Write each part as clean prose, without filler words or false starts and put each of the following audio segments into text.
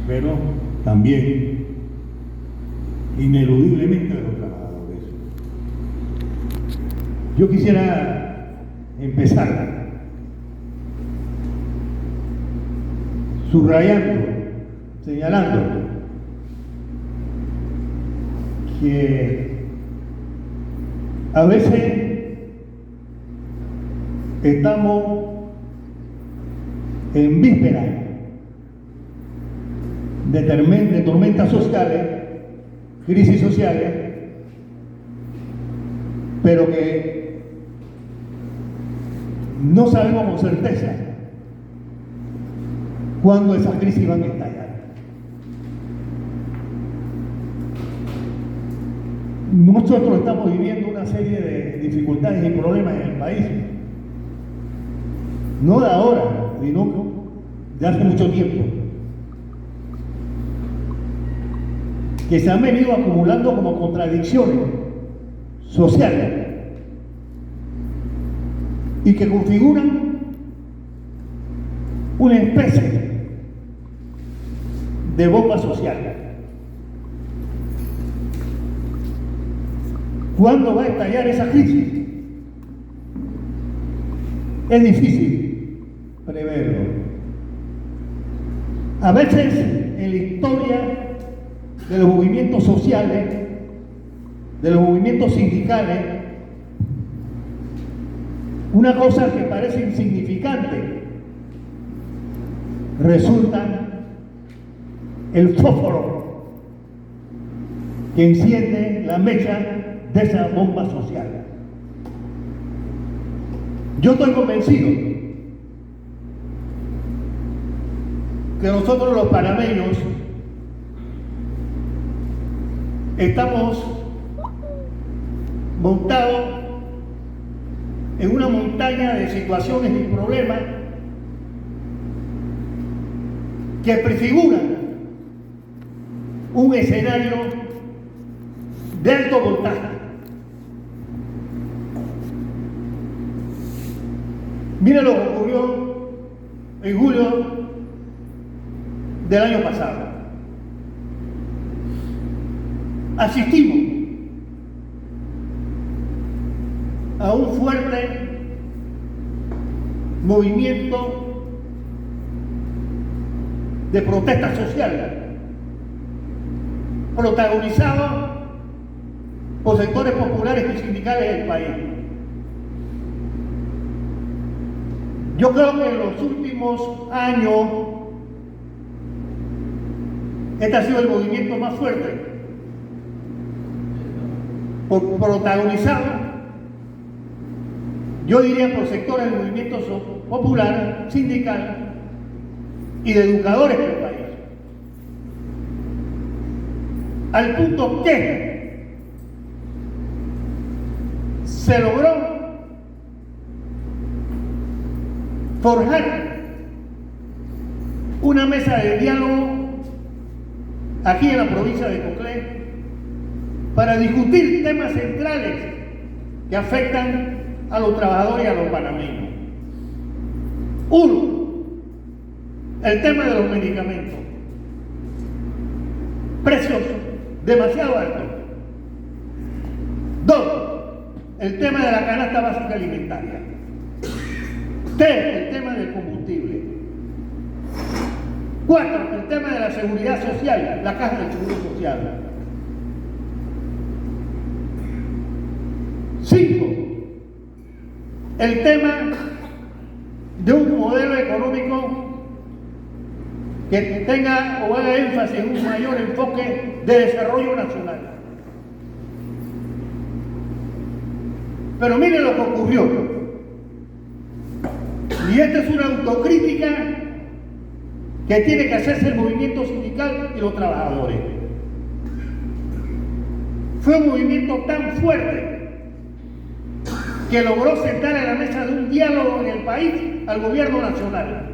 pero también ineludiblemente de los trabajadores. Yo quisiera empezar subrayando, señalando que a veces estamos en vísperas de tormentas sociales, crisis sociales, pero que no sabemos con certeza cuándo esas crisis van a estallar. Nosotros estamos viviendo una serie de dificultades y problemas en el país, no de ahora, sino de hace mucho tiempo, que se han venido acumulando como contradicciones sociales y que configuran una especie de bomba social. ¿Cuándo va a estallar esa crisis? Es difícil preverlo. A veces en la historia de los movimientos sociales, de los movimientos sindicales, una cosa que parece insignificante resulta el fósforo que enciende la mecha de esa bomba social. Yo estoy convencido que nosotros los panameños estamos montados en una montaña de situaciones y problemas que prefiguran un escenario de alto voltaje. Miren lo que ocurrió en julio del año pasado. Asistimos a un fuerte movimiento de protesta social protagonizado por sectores populares y sindicales del país. Yo creo que en los últimos años este ha sido el movimiento más fuerte, protagonizado, yo diría, por sectores del movimiento popular, sindical y de educadores del país. Al punto que se logró forjar una mesa de diálogo aquí en la provincia de Coclé para discutir temas centrales que afectan a los trabajadores y a los panameños. Uno, el tema de los medicamentos. Precios demasiado altos. Dos, el tema de la canasta básica alimentaria. Tres, el tema del combustible. Cuatro, el tema de la seguridad social, la caja del seguro social. Cinco, el tema de un modelo económico que tenga o haga énfasis en un mayor enfoque de desarrollo nacional. Pero miren lo que ocurrió. Y esta es una autocrítica que tiene que hacerse el movimiento sindical y los trabajadores. Fue un movimiento tan fuerte que logró sentar a la mesa de un diálogo en el país al gobierno nacional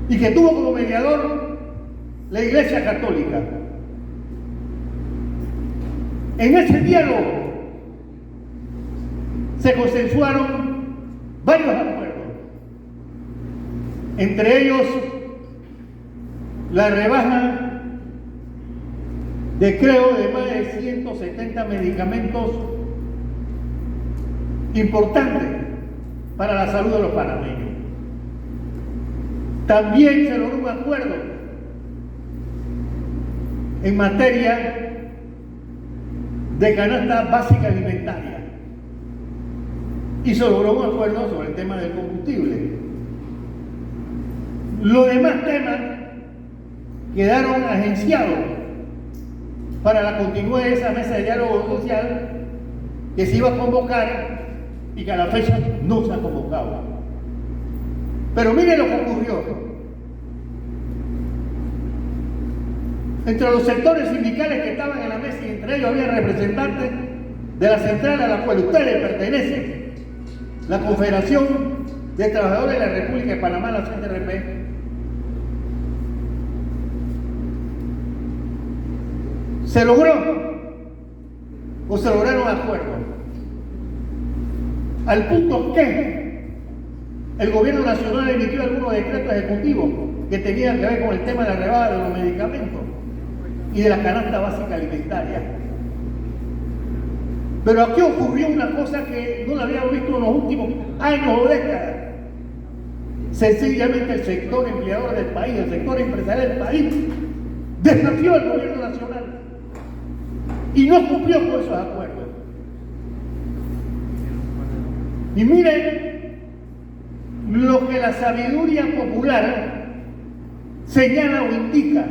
y que tuvo como mediador la Iglesia Católica. En ese diálogo se consensuaron varios acuerdos, entre ellos la rebaja de creo de más de 170 medicamentos importantes para la salud de los panameños. También se logró un acuerdo en materia de canasta básica alimentaria y se logró un acuerdo sobre el tema del combustible. Los demás temas quedaron agenciados para la continuidad de esa mesa de diálogo social que se iba a convocar y que a la fecha no se ha convocado. Pero mire lo que ocurrió. Entre los sectores sindicales que estaban en la mesa, y entre ellos había representantes de la central a la cual ustedes pertenecen, la Confederación de Trabajadores de la República de Panamá, la CNTRP, se lograron acuerdos, al punto que el gobierno nacional emitió algunos decretos ejecutivos que tenían que ver con el tema de la rebaja de los medicamentos y de la canasta básica alimentaria. Pero aquí ocurrió una cosa que no la habíamos visto en los últimos años o décadas. Sencillamente el sector empleador del país, el sector empresarial del país, desafió al gobierno nacional y no cumplió con esos acuerdos. Y miren lo que la sabiduría popular señala o indica.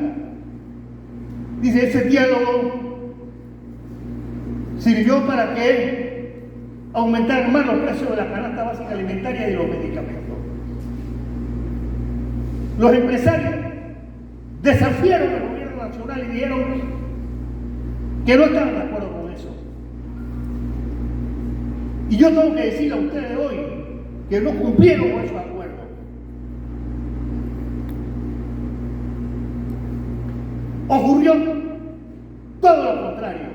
Dice, ese diálogo sirvió para que aumentaran más los precios de la canasta básica alimentaria y de los medicamentos. Los empresarios desafiaron al gobierno nacional y dijeron que no estaban de acuerdo con eso. Y yo tengo que decir a ustedes hoy que no cumplieron con esos acuerdos. Ocurrió todo lo contrario.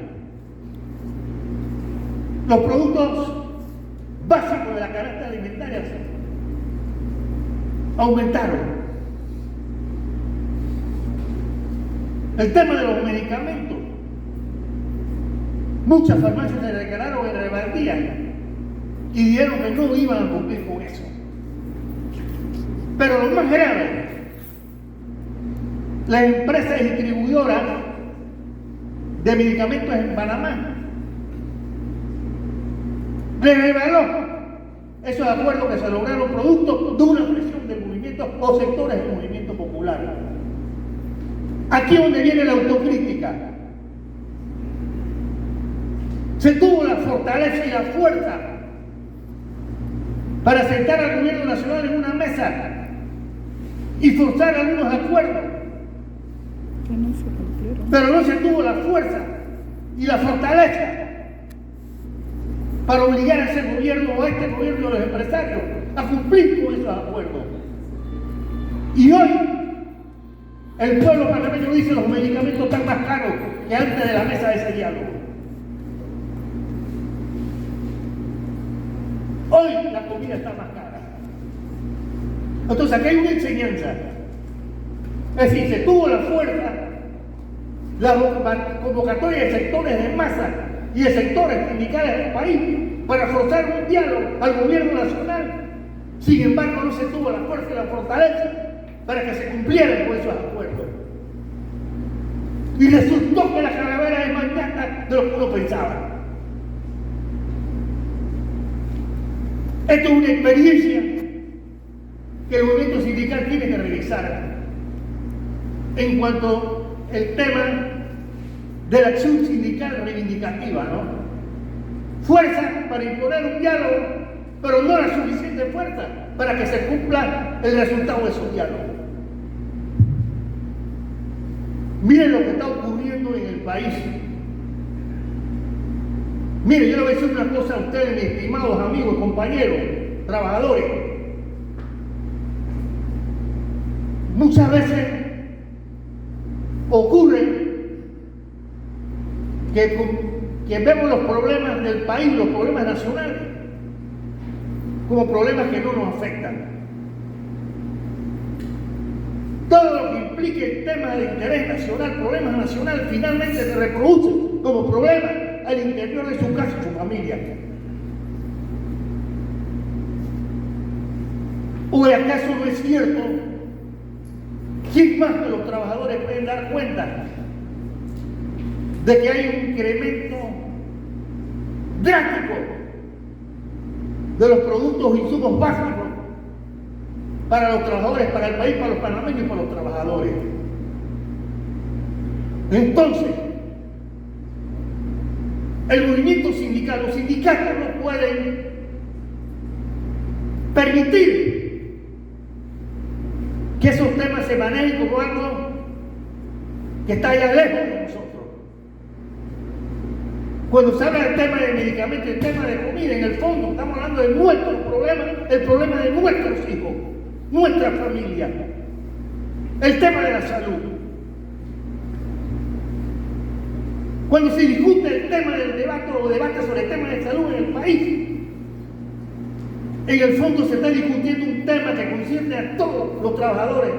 Los productos básicos de la canasta alimentaria aumentaron. El tema de los medicamentos, muchas farmacias se declararon en rebeldía y dijeron que no iban a cumplir con eso. Pero lo más grave, las empresas distribuidoras de medicamentos en Panamá les reveló esos acuerdos que se lograron producto de una presión del movimiento o sectores del movimiento popular. Aquí es donde viene la autocrítica. Se tuvo la fortaleza y la fuerza para sentar al gobierno nacional en una mesa y forzar algunos acuerdos. Pero no se tuvo la fuerza y la fortaleza para obligar a ese gobierno o a este gobierno de los empresarios a cumplir con esos acuerdos. Y hoy el pueblo panameño dice los medicamentos están más caros que antes de la mesa de ese diálogo. Hoy la comida está más cara. Entonces aquí hay una enseñanza. Es decir, se tuvo la fuerza, la convocatoria de sectores de masa y de sectores sindicales del país para forzar un diálogo al gobierno nacional. Sin embargo, no se tuvo la fuerza y la fortaleza para que se cumplieran con esos acuerdos. Y resultó que la calavera es más ñata de lo que uno pensaba. Esto es una experiencia que el movimiento sindical tiene que realizar en cuanto al tema de la acción sindical reivindicativa, ¿no? Fuerza para imponer un diálogo, pero no la suficiente fuerza para que se cumpla el resultado de esos diálogos. Miren lo que está ocurriendo en el país. Miren, yo le voy a decir una cosa a ustedes, mis estimados amigos, compañeros, trabajadores. Muchas veces ocurre que vemos los problemas del país, los problemas nacionales, como problemas que no nos afectan. Todo lo que implique temas de interés nacional, problemas nacionales, finalmente se reproducen como problemas al interior de su casa y su familia. ¿O acaso no es cierto? ¿Quién más que los trabajadores pueden dar cuenta de que hay un incremento drástico de los productos e insumos básicos para los trabajadores, para el país, para los panameños y para los trabajadores? Entonces, el movimiento sindical, los sindicatos no pueden permitir que esos temas se manejen como algo que está allá lejos de nosotros. Cuando se habla del tema de medicamentos, el tema de comida, en el fondo estamos hablando de nuestros problemas, el problema de nuestros hijos, nuestra familia, el tema de la salud. Cuando se discute el tema del debate o debate sobre el tema de salud en el país, en el fondo se está discutiendo un tema que concierne a todos los trabajadores.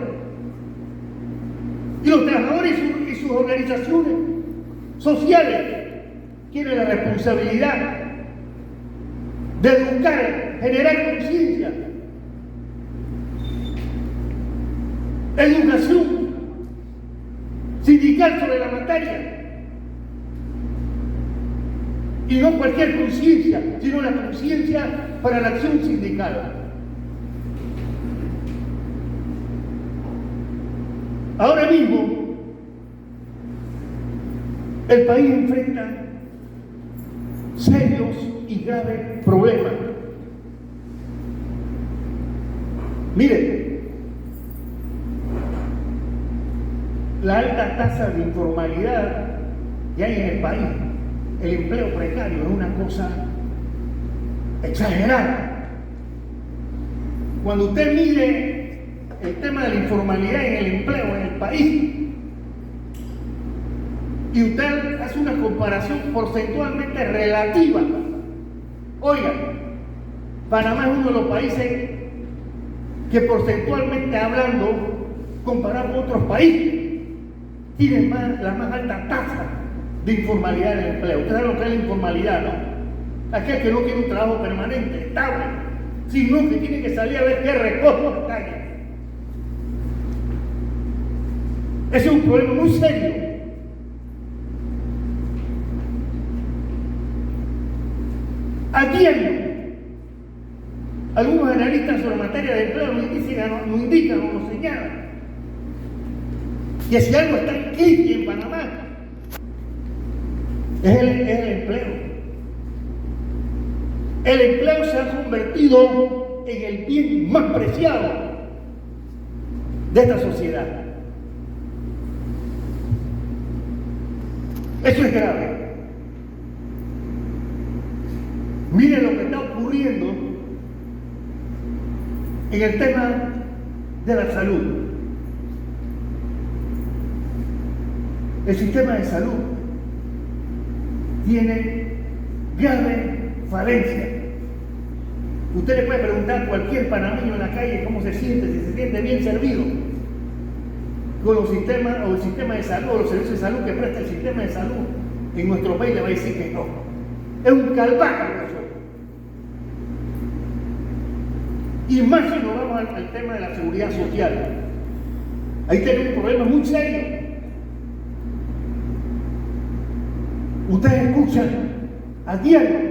Y los trabajadores y sus organizaciones sociales tienen la responsabilidad de educar, generar conciencia, educación sindical sobre la materia. Y no cualquier conciencia, sino la conciencia para la acción sindical. Ahora mismo, el país enfrenta serios y graves problemas. Miren, la alta tasa de informalidad que hay en el país, el empleo precario, es una cosa exagerada. Cuando usted mide el tema de la informalidad en el empleo en el país y usted hace una comparación porcentualmente relativa, oiga, Panamá es uno de los países que porcentualmente hablando, comparado con otros países, tiene la más alta tasa de informalidad en el empleo. Ustedes saben lo que es la informalidad, ¿no? Aquel que no tiene un trabajo permanente, estable, sino que tiene que salir a ver qué recoge en la calle. Ese es un problema muy serio. A diario, algunos analistas sobre materia de empleo nos indican o nos señalan que si algo está en crisis en Panamá, es el empleo. El empleo se ha convertido en el bien más preciado de esta sociedad. Eso es grave. Miren lo que está ocurriendo en el tema de la salud. El sistema de salud tiene grave falencia. Usted le puede preguntar a cualquier panameño en la calle cómo se siente, si se siente bien servido con los sistemas o el sistema de salud o los servicios de salud que presta el sistema de salud en nuestro país. Le va a decir que no. Es un calvario eso. Y más si nos vamos al tema de la seguridad social. Ahí tenemos un problema muy serio. Ustedes escuchan a diario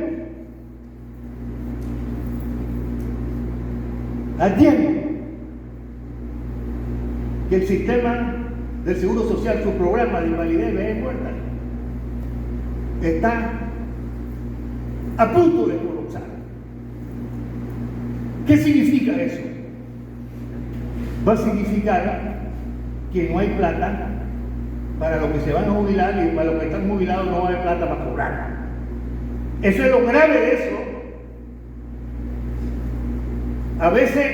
que el sistema del Seguro Social, su programa de invalidez y vejez muerta, está a punto de colapsar. ¿Qué significa eso? Va a significar que no hay plata para los que se van a jubilar y para los que están jubilados no va a haber plata para cobrar. Eso es lo grave de eso. A veces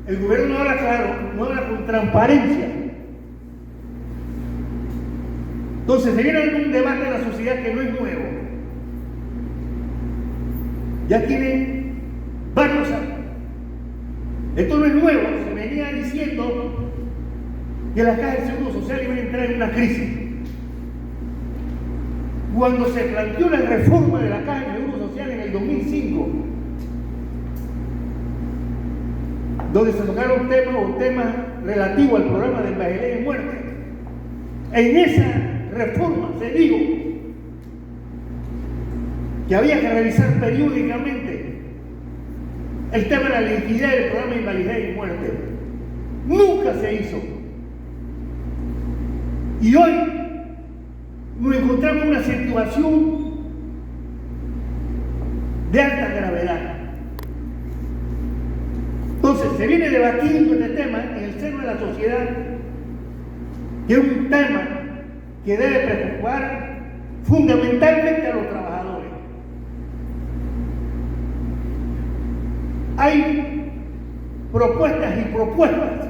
el gobierno no habla claro, no habla con transparencia. Entonces se viene un debate en la sociedad que no es nuevo. Ya tiene varios años. Esto no es nuevo, se venía diciendo que la Caja del Seguro Social iba a entrar en una crisis. Cuando se planteó la reforma de la Caja del Seguro Social en el 2005, donde se tocaron temas relativos al programa de vejez y muerte, en esa reforma se dijo que había que revisar periódicamente el tema de la liquidez del programa de invalidez y muerte. Nunca se hizo. Y hoy nos encontramos en una situación de alta gravedad. Entonces, se viene debatiendo este tema en el seno de la sociedad, que es un tema que debe preocupar fundamentalmente a los trabajadores. Hay propuestas y propuestas.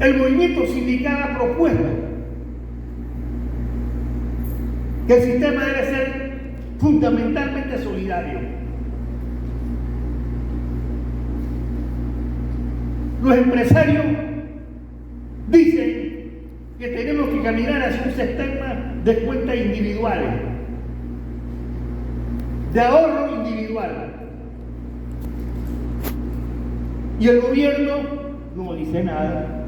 El movimiento sindical ha propuesto que el sistema debe ser fundamentalmente solidario. Los empresarios dicen que tenemos que caminar hacia un sistema de cuentas individuales, de ahorro individual. Y el gobierno no dice nada,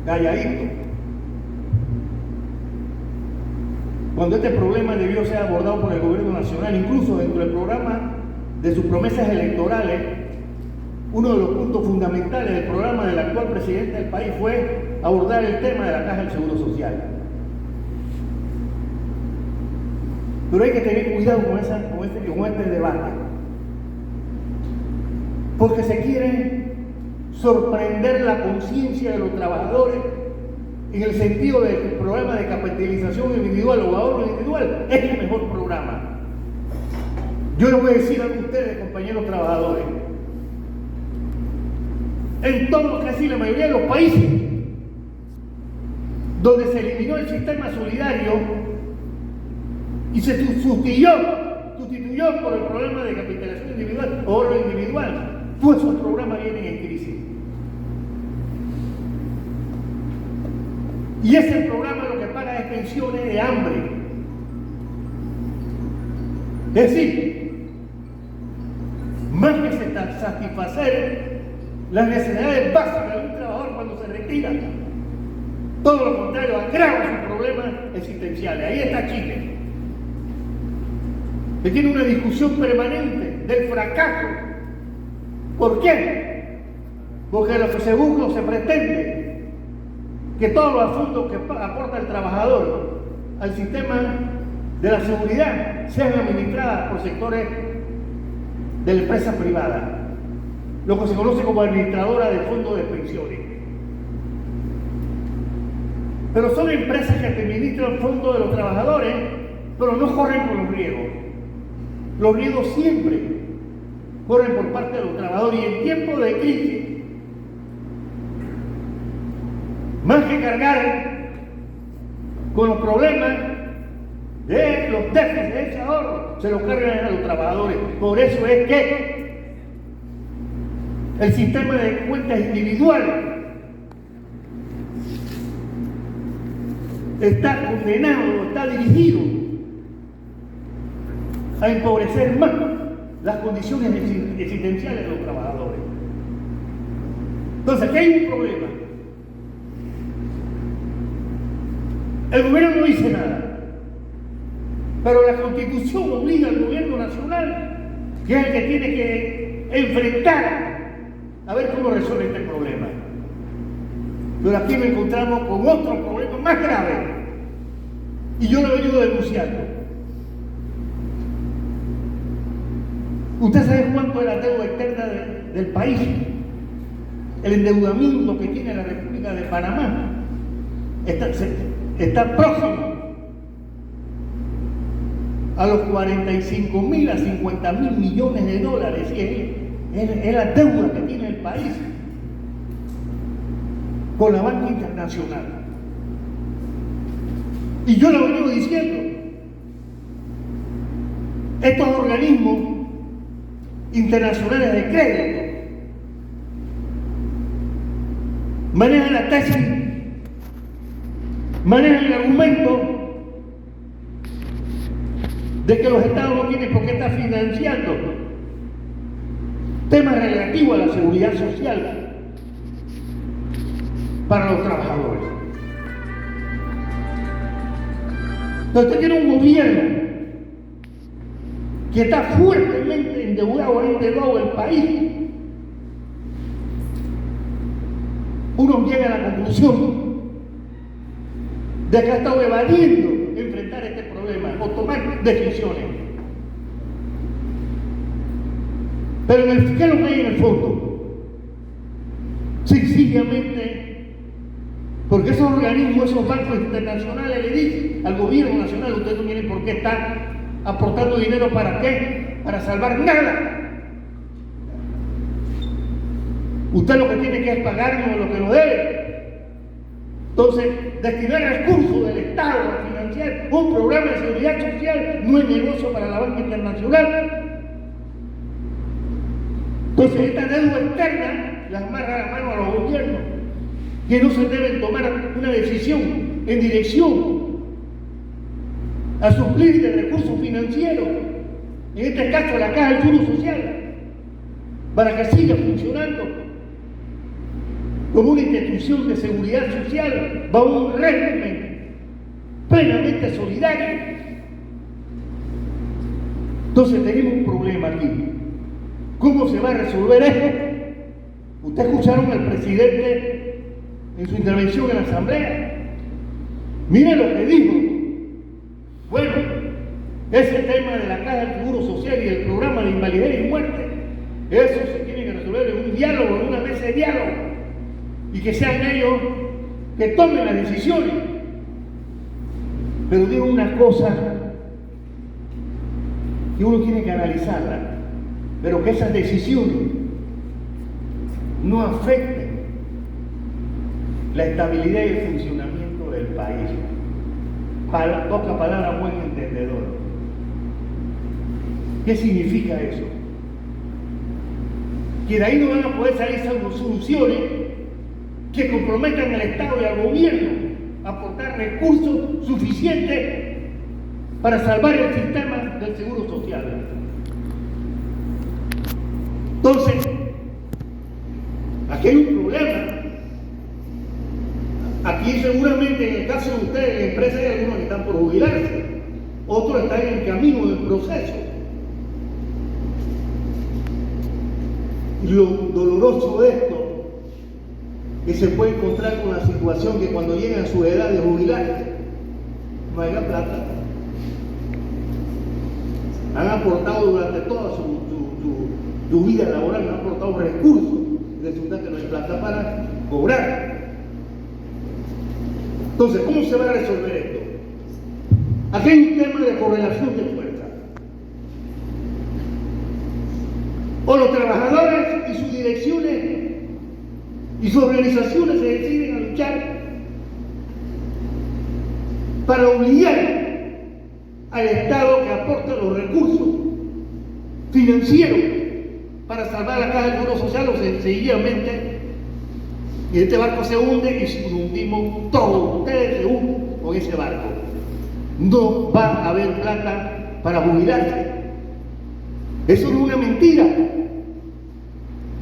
calladito. Cuando este problema debió ser abordado por el gobierno nacional, incluso dentro del programa de sus promesas electorales, uno de los puntos fundamentales del programa del actual presidente del país fue abordar el tema de la Caja del Seguro Social. Pero hay que tener cuidado con este debate, porque se quiere sorprender la conciencia de los trabajadores en el sentido del programa de capitalización individual o ahorro individual es el mejor programa. Yo les voy a decir a ustedes, compañeros trabajadores, en todos, casi la mayoría de los países donde se eliminó el sistema solidario y se sustituyó por el programa de capitalización individual, ahorro individual, todos esos programas vienen en crisis. Y ese programa lo que paga es pensiones de hambre. Es decir, más que satisfacer las necesidades básicas de un trabajador cuando se retira, todo lo contrario, agrava sus problemas existenciales. Ahí está Chile, que tiene una discusión permanente del fracaso. ¿Por qué? Porque lo que se busca o se pretende que todos los asuntos que aporta el trabajador al sistema de la seguridad sean administradas por sectores de la empresa privada, lo que se conoce como administradora de fondos de pensiones. Pero son empresas que administran fondos de los trabajadores, pero no corren con los riesgos. Los riesgos siempre corren por parte de los trabajadores, y en tiempos de crisis, más que cargar con los problemas de los déficits de ese ahorro, se los cargan a los trabajadores. Por eso es que el sistema de cuentas individuales está condenado, está dirigido a empobrecer más las condiciones existenciales de los trabajadores. Entonces, aquí hay un problema. El gobierno no dice nada, pero la Constitución obliga al gobierno nacional, que es el que tiene que enfrentar a ver cómo resuelve este problema. Pero aquí nos encontramos con otro problema más grave, y yo lo he venido denunciando. ¿Usted sabe cuánto es la deuda externa del país? El endeudamiento que tiene la República de Panamá está próximo a los 45.000 a 50.000 millones de dólares. Es la deuda que tiene el país con la banca internacional. Y yo lo vengo diciendo, estos organismos internacionales de crédito manejan la tesis, manejan el argumento de que los estados no tienen por qué estar financiando temas relativos a la seguridad social para los trabajadores. Entonces usted tiene un gobierno que está fuertemente endeudado, ha endeudado el país. Uno llega a la conclusión de que ha estado evadiendo enfrentar este problema o tomar decisiones. Pero ¿qué es lo que hay en el fondo? Sencillamente, porque esos organismos, esos bancos internacionales le dicen al gobierno nacional: ustedes no tienen por qué estar aportando dinero. ¿Para qué? Para salvar nada. Usted lo que tiene que es pagarnos lo que nos debe. Entonces, destinar recursos del Estado a financiar un programa de seguridad social no es negocio para la banca internacional. Entonces, esta deuda externa la amarra la mano a los gobiernos, que no se deben tomar una decisión en dirección a suplir de recursos financieros, en este caso la Caja del Seguro Social, para que siga funcionando como una institución de seguridad social bajo un régimen plenamente solidario. Entonces tenemos un problema aquí. ¿Cómo se va a resolver esto? Ustedes escucharon al presidente en su intervención en la Asamblea. Miren lo que dijo. Bueno, ese tema de la Caja del Seguro Social y el programa de invalidez y muerte, eso se tiene que resolver en un diálogo, en una mesa de diálogo, y que sean ellos que tomen las decisiones. Pero digo una cosa que uno tiene que analizarla, pero que esas decisiones no afecten la estabilidad y el funcionamiento del país. Poca palabra, buen entendedor. ¿Qué significa eso? Que de ahí no van a poder salir soluciones que comprometan al Estado y al gobierno a aportar recursos suficientes para salvar el sistema del seguro social. Entonces, aquí hay un problema. Aquí seguramente en el caso de ustedes, en la empresa, hay algunos que están por jubilarse, otros están en el camino del proceso. Y lo doloroso de esto es que se puede encontrar con la situación que cuando llegan a su edad de jubilarse, no haya plata. Han aportado durante toda su vida laboral, han aportado recursos, y resulta que no hay plata para cobrar. Entonces, ¿cómo se va a resolver esto? Aquí hay un tema de correlación de fuerza. O los trabajadores y sus direcciones y sus organizaciones se deciden a luchar para obligar al Estado que aporte los recursos financieros para salvar la Caja del Seguro Social, o sencillamente, y este barco se hunde y si nos hundimos todos, ustedes se hunden con ese barco. No va a haber plata para jubilarse. Eso no es una mentira.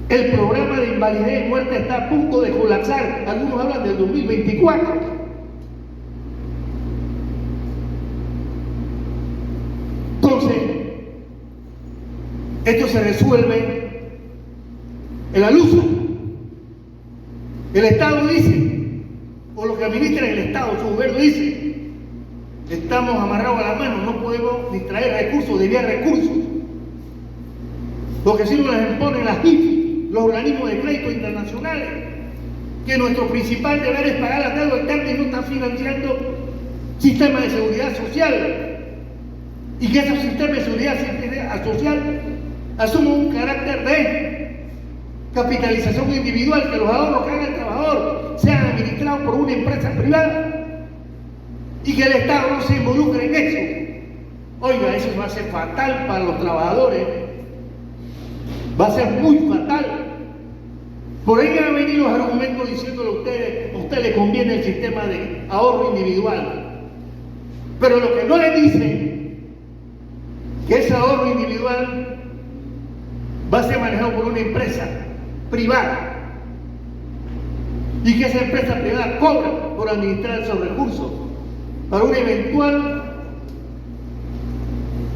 El programa de invalidez y muerte está a punto de colapsar. Algunos hablan del 2024. Entonces, esto se resuelve en la luz. El Estado dice, o los que administran el Estado, su gobierno dice: estamos amarrados a la mano, no podemos distraer recursos, desviar recursos. Porque si no las imponen las IFI, los organismos de crédito internacionales, que nuestro principal deber es pagar la deuda externa y no están financiando sistemas de seguridad social. Y que esos sistemas de seguridad social asumen un carácter de capitalización individual, que los ahorros que haga el trabajador sean administrados por una empresa privada y que el Estado no se involucre en eso. Oiga, eso va a ser fatal para los trabajadores, va a ser muy fatal. Por ahí van a venir los argumentos diciéndole a usted usted le conviene el sistema de ahorro individual. Pero lo que no le dicen, que ese ahorro individual va a ser manejado por una empresa privada y que esa empresa privada cobra por administrar esos recursos para un eventual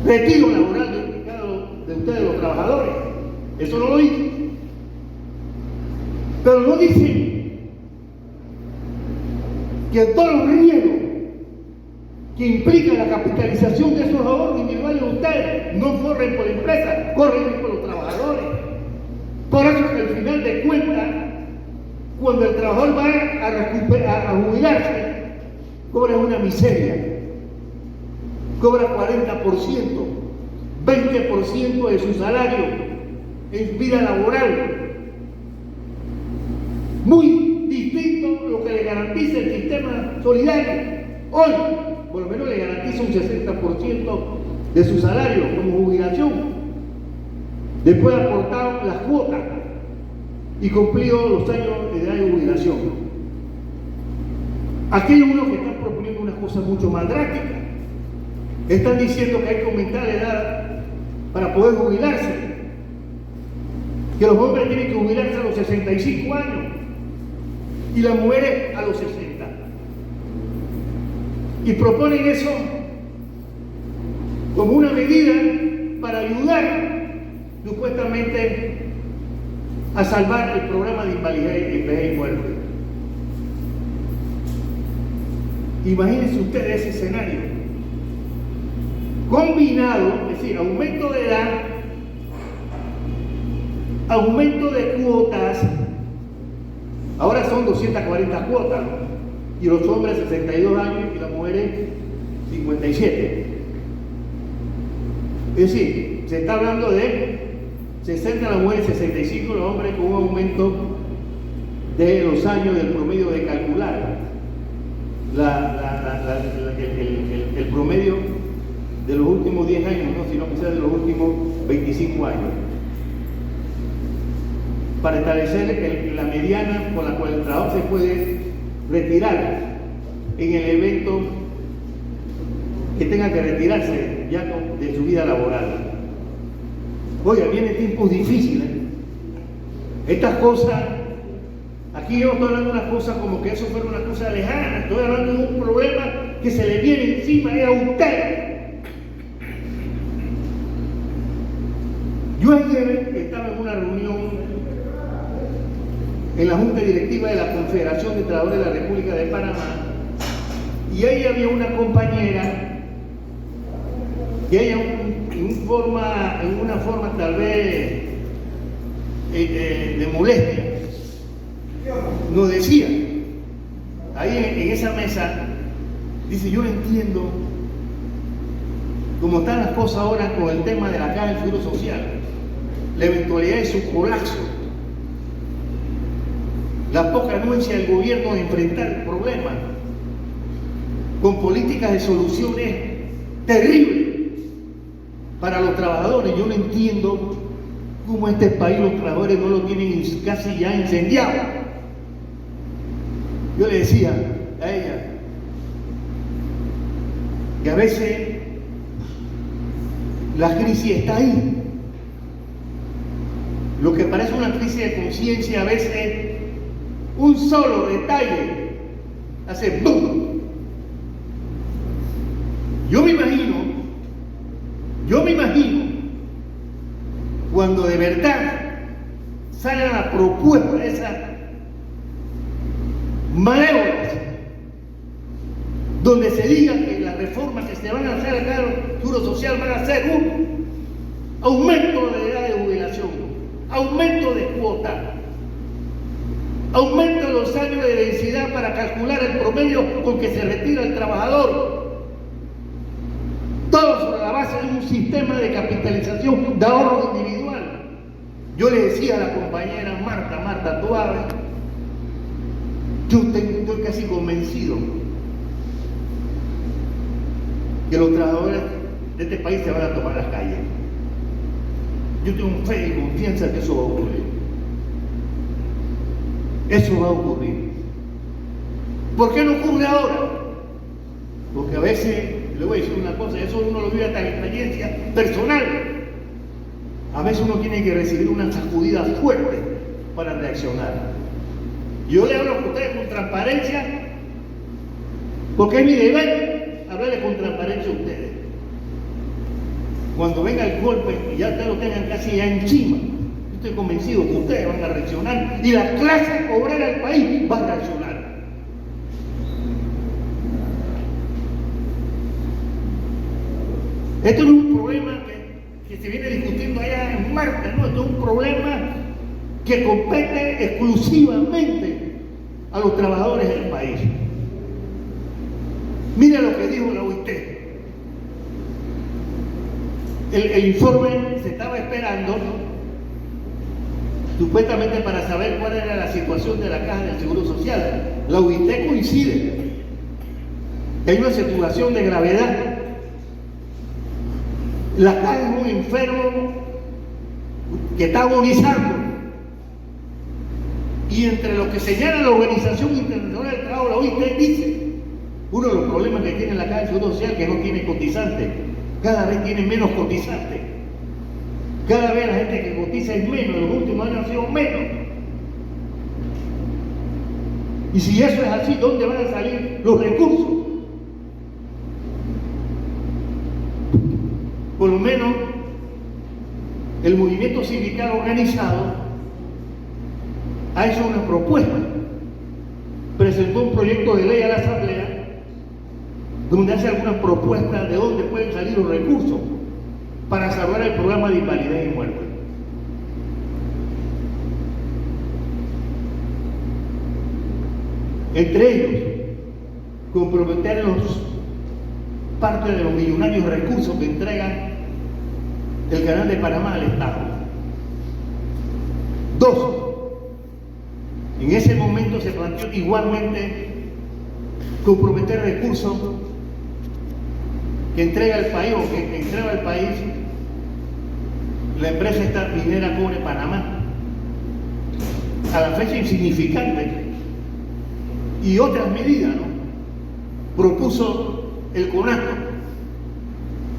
retiro laboral de ustedes, los trabajadores. Eso no lo dice. Pero no dice que todos los riesgos que implica la capitalización de esos ahorros individuales de ustedes no corren por la empresa, corren por los trabajadores. Por eso que al final de cuentas, cuando el trabajador va a jubilarse, cobra una miseria. Cobra 40%, 20% de su salario en vida laboral. Muy distinto a lo que le garantiza el sistema solidario. Hoy, por lo menos le garantiza un 60% de su salario como jubilación, después de aportar las cuotas y cumplido los años de edad de jubilación. Aquí hay unos que están proponiendo unas cosas mucho más drásticas. Están diciendo que hay que aumentar la edad para poder jubilarse, que los hombres tienen que jubilarse a los 65 años y las mujeres a los 60. Y proponen eso como una medida para ayudar supuestamente a salvar el programa de invalidez, vejez y muerte. Imagínense ustedes ese escenario combinado, es decir, aumento de edad, aumento de cuotas. Ahora son 240 cuotas, ¿no? Y los hombres 62 años y las mujeres 57. Es decir, se está hablando de 60 las mujeres, 65 los hombres, con un aumento de los años del promedio de calcular el promedio de los últimos 10 años, no, sino quizás de los últimos 25 años, para establecer la mediana con la cual el trabajador se puede retirar en el evento que tenga que retirarse ya de su vida laboral. Oiga, vienen tiempos difíciles. Estas cosas, aquí yo estoy hablando de unas cosas como que eso fuera una cosa lejana, estoy hablando de un problema que se le viene encima a usted. Yo ayer estaba en una reunión en la Junta Directiva de la Confederación de Trabajadores de la República de Panamá, y ahí había una compañera que ella en una forma tal vez de molestia nos decía ahí en esa mesa, dice: yo no entiendo cómo están las cosas ahora con el tema de la Caja del Seguro Social, la eventualidad de su colapso, la poca anuencia del gobierno de enfrentar el problema con políticas de soluciones terribles para los trabajadores. Yo no entiendo cómo este país los trabajadores no lo tienen casi ya incendiado. Yo le decía a ella que a veces la crisis está ahí. Lo que parece una crisis de conciencia, a veces un solo detalle hace ¡bum! Yo me imagino cuando de verdad salga la propuesta de esas malévolas, donde se diga que las reformas que se van a hacer acá en el Seguro Social van a ser un aumento de edad de jubilación, aumento de cuota, aumento de los años de densidad para calcular el promedio con que se retira el trabajador. Todo sobre la base de un sistema de capitalización de ahorro individual. Yo le decía a la compañera Marta Tuave, yo estoy casi convencido que los trabajadores de este país se van a tomar las calles. Yo tengo fe y confianza que eso va a ocurrir. Eso va a ocurrir. ¿Por qué no ocurre ahora? Porque a veces, le voy a decir una cosa, eso uno lo vive hasta en experiencia personal. A veces uno tiene que recibir una sacudida fuerte para reaccionar. Yo le hablo a ustedes con transparencia, porque es mi deber hablarles con transparencia a ustedes. Cuando venga el golpe y ya ustedes lo tengan casi ya encima, yo estoy convencido que ustedes van a reaccionar y la clase obrera del país va a reaccionar. Esto no es un problema que se viene discutiendo allá en Marte, no, esto es un problema que compete exclusivamente a los trabajadores del país. Mira lo que dijo la OIT. El informe se estaba esperando supuestamente para saber cuál era la situación de la Caja del Seguro Social. La OIT coincide. Hay una situación de gravedad. La Caja es un enfermo que está agonizando. Y entre lo que señala la Organización Internacional del Trabajo, la OIT dice, uno de los problemas que tiene la Caja del Seguro Social es que no tiene cotizantes. Cada vez tiene menos cotizantes. Cada vez la gente que cotiza es menos, en los últimos años ha sido menos. Y si eso es así, ¿dónde van a salir los recursos? Por lo menos el movimiento sindical organizado ha hecho una propuesta, presentó un proyecto de ley a la Asamblea donde hace algunas propuestas de dónde pueden salir los recursos para salvar el programa de invalidez y muerte. Entre ellos, comprometer parte de los millonarios recursos que entrega el Canal de Panamá al Estado. 2. En ese momento se planteó igualmente comprometer recursos que entrega el país o que entrega al país la empresa esta minera Cobre Panamá. A la fecha insignificante. Y otras medidas, ¿no? Propuso el CONATO.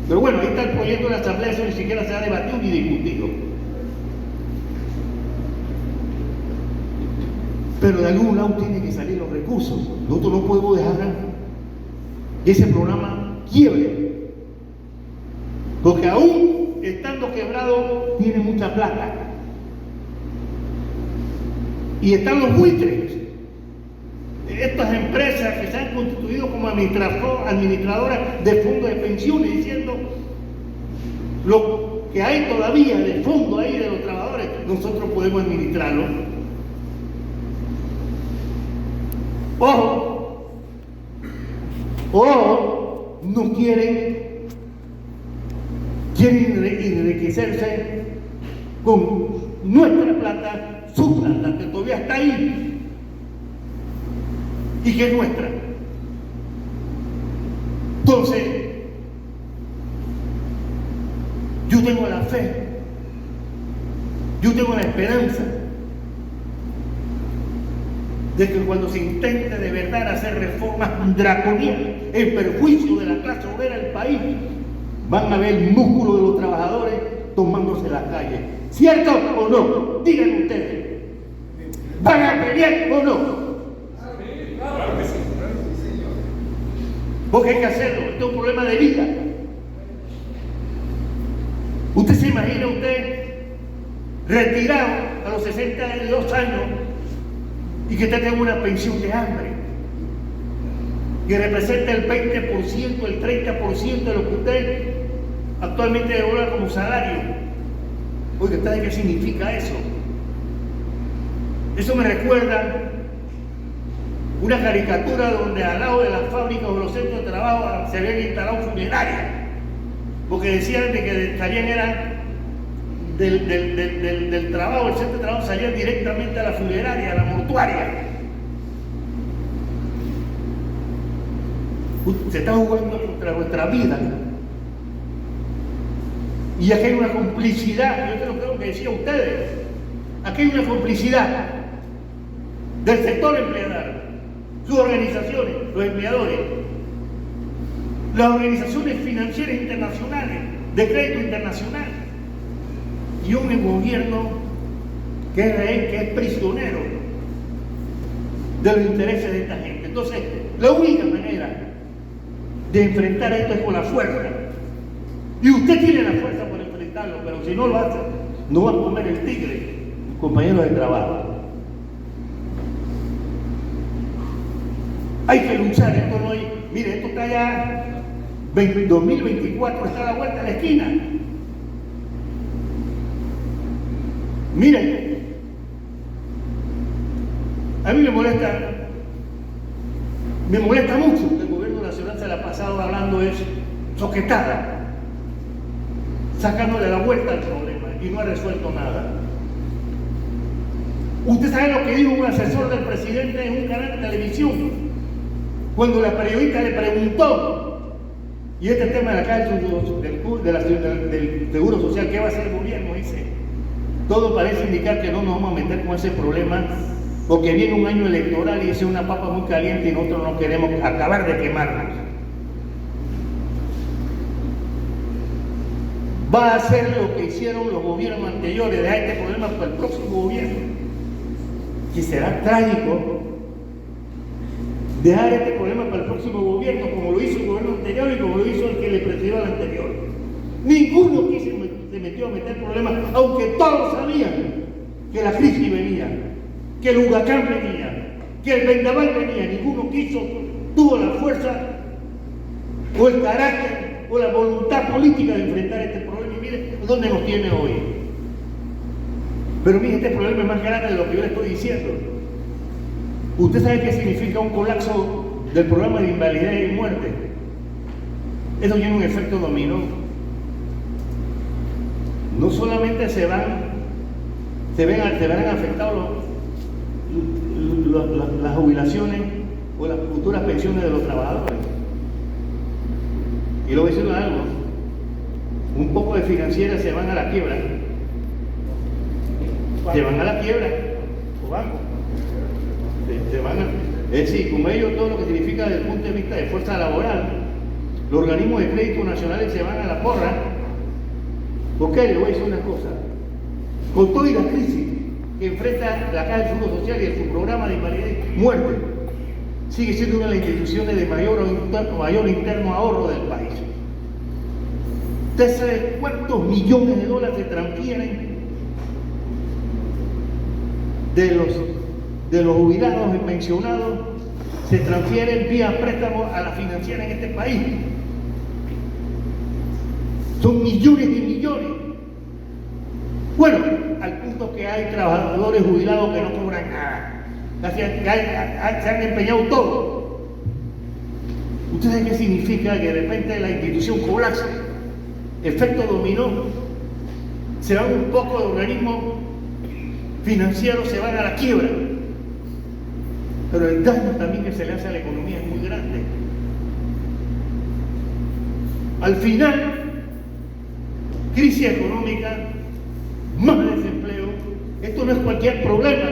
Pero bueno, ahí está el proyecto de la Asamblea, eso ni siquiera se ha debatido ni discutido. Pero de algún lado tienen que salir los recursos. Nosotros no podemos dejar que ese programa quiebre. Porque aún estando quebrado, tiene mucha plata. Y están los buitres. Estas empresas que se han constituido como administradoras de fondos de pensiones, diciendo lo que hay todavía de fondo ahí de los trabajadores, nosotros podemos administrarlo. Ojo, no quieren enriquecerse con nuestra plata, su plata, que todavía está ahí y que es nuestra. Entonces, yo tengo la fe, yo tengo la esperanza de que cuando se intente de verdad hacer reformas draconianas en perjuicio de la clase obrera del país, van a ver el músculo de los trabajadores tomándose las calles. ¿Cierto o no? Díganme ustedes. ¿Van a pelear o no? Porque hay que hacerlo, esto es un problema de vida. Usted se imagina retirado a los 62 años y que usted tenga una pensión de hambre que representa el 20%, el 30% de lo que usted actualmente cobra como salario. Oiga, ¿sabe qué significa eso? Eso me recuerda una caricatura donde al lado de las fábricas o los centros de trabajo se habían instalado funerarias, porque decían de que salían del trabajo, el centro de trabajo salía directamente a la funeraria, a la mortuaria. Se está jugando contra nuestra vida. Y aquí hay una complicidad, yo creo que decía ustedes, aquí hay una complicidad del sector empleador sus organizaciones, los empleadores, las organizaciones financieras internacionales, de crédito internacional, y un gobierno que es rehén, que es prisionero de los intereses de esta gente. Entonces, la única manera de enfrentar esto es con la fuerza. Y usted tiene la fuerza para enfrentarlo, pero si no lo hace, no va a comer el tigre, compañeros de trabajo. Hay que luchar, esto no hay. Mire, esto está ya 2024, está a la vuelta de la esquina. Miren, a mí me molesta mucho que el gobierno nacional se la ha pasado hablando es soquetada, sacándole la vuelta al problema y no ha resuelto nada. Usted sabe lo que dijo un asesor del presidente en un canal de televisión cuando la periodista le preguntó, y este tema de acá del Seguro Social, ¿qué va a hacer el gobierno? Dice, todo parece indicar que no nos vamos a meter con ese problema porque viene un año electoral y es una papa muy caliente y nosotros no queremos acabar de quemarnos. Va a hacer lo que hicieron los gobiernos anteriores, dejar este problema para el próximo gobierno, que será trágico dejar este problema para el próximo gobierno, como lo hizo el gobierno anterior y como lo hizo el que le precedió al anterior. Ninguno aquí se metió a meter problemas, aunque todos sabían que la crisis venía, que el huracán venía, que el vendaval venía. Ninguno tuvo la fuerza o el carácter o la voluntad política de enfrentar este problema. Y mire dónde nos tiene hoy. Pero mire, este problema es más grande de lo que yo le estoy diciendo. ¿Usted sabe qué significa un colapso del programa de invalidez y muerte? Eso tiene un efecto dominó. No solamente se verán afectados las jubilaciones o las futuras pensiones de los trabajadores. Y le voy a decir algo, un poco de financieras se van a la quiebra. Se van a la quiebra, o banco. Es decir, como ellos todo lo que significa desde el punto de vista de fuerza laboral, los organismos de crédito nacionales se van a la porra. Porque le voy a decir una cosa, con toda la crisis que enfrenta la Caja del Seguro Social y su programa de invalidez y muerte, sigue siendo una de las instituciones de mayor interno ahorro del país. ¿Usted sabe cuántos millones de dólares se transfieren de los jubilados y pensionados? Se transfieren vía préstamos a la financiera en este país. Son millones y millones. Bueno, al punto que hay trabajadores jubilados que no cobran nada. Se han empeñado todo. ¿Usted sabe qué significa que de repente la institución colapse? Efecto dominó. Se van un poco de organismos financieros, se van a la quiebra. Pero el daño también que se le hace a la economía es muy grande. Al final, crisis económica, más desempleo. Esto no es cualquier problema.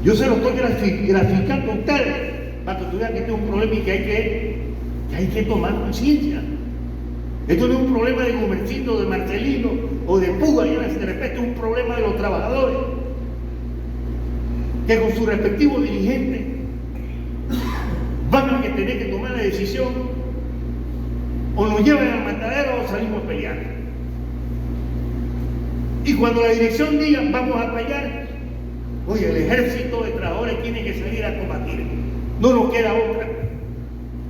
Yo se lo estoy graficando a ustedes para que vean que este es un problema y que hay que tomar conciencia. Esto no es un problema de Gumercindo, de Marcelino o de Puga, de repente es un problema de los trabajadores que con sus respectivos dirigentes van a tener que tomar la decisión: o nos llevan al matadero o salimos a pelear. Y cuando la dirección diga vamos a pelear, oye, el ejército de trabajadores tiene que salir a combatir. No nos queda otra.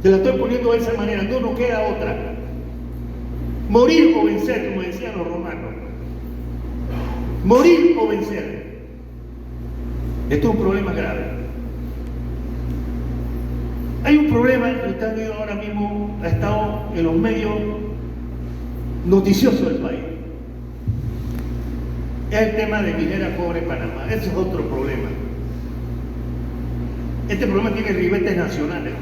Se la estoy poniendo de esa manera, no nos queda otra. Morir o vencer, como decían los romanos. Morir o vencer. Esto es un problema grave. Hay un problema que usted ha visto ahora mismo, ha estado en los medios noticiosos del país. Es el tema de Minera Cobre Panamá. Ese es otro problema. Este problema tiene ribetes nacionales.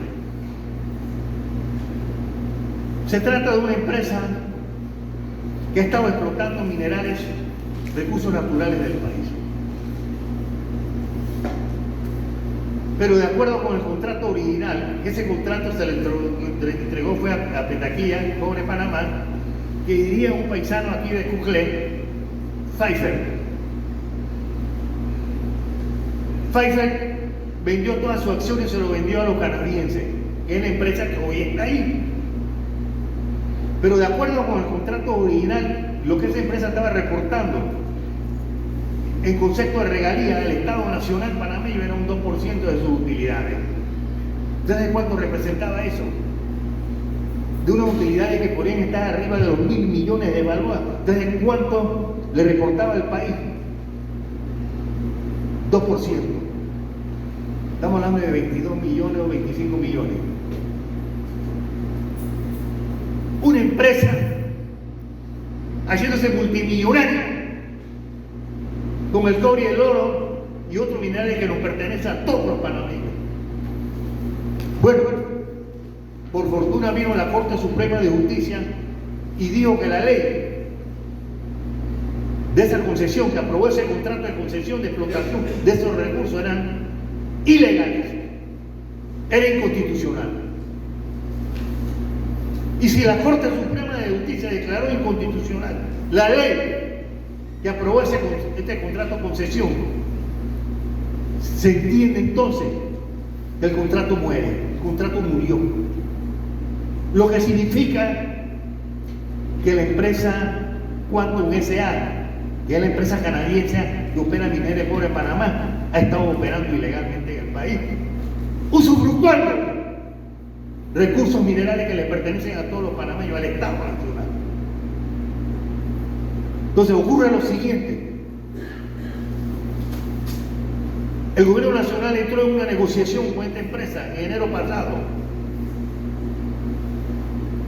Se trata de una empresa que ha estado explotando minerales, recursos naturales del país. Pero de acuerdo con el contrato original, ese contrato se le entregó fue a Petaquilla, Cobre Panamá, que diría un paisano aquí de Cuclé, Pfeiffer. Pfeiffer vendió todas sus acciones y se lo vendió a los canadienses, que es la empresa que hoy está ahí. Pero de acuerdo con el contrato original, lo que esa empresa estaba reportando en concepto de regalía del Estado Nacional panameño era un 2% de sus utilidades. ¿Sabes cuánto representaba eso? De unas utilidades que podían estar arriba de los 1.000 millones de balboas. ¿Sabes cuánto le reportaba al país? 2%. Estamos hablando de 22 millones o 25 millones. Una empresa haciéndose multimillonaria con el cobre y el oro y otros minerales que nos pertenecen a todos los panameños. Bueno, por fortuna vino la Corte Suprema de Justicia y dijo que la ley de esa concesión, que aprobó ese contrato de concesión de explotación de esos recursos, eran ilegales, era inconstitucional. Y si la Corte Suprema de Justicia declaró inconstitucional la ley que aprobó este contrato de concesión, se entiende entonces que el contrato muere, el contrato murió. Lo que significa que la empresa Quantum S.A., que es la empresa canadiense que opera minería de cobre en Panamá, ha estado operando ilegalmente en el país, usufructuando recursos minerales que le pertenecen a todos los panameños, al Estado Nacional. Entonces ocurre lo siguiente: el gobierno nacional entró en una negociación con esta empresa en enero pasado.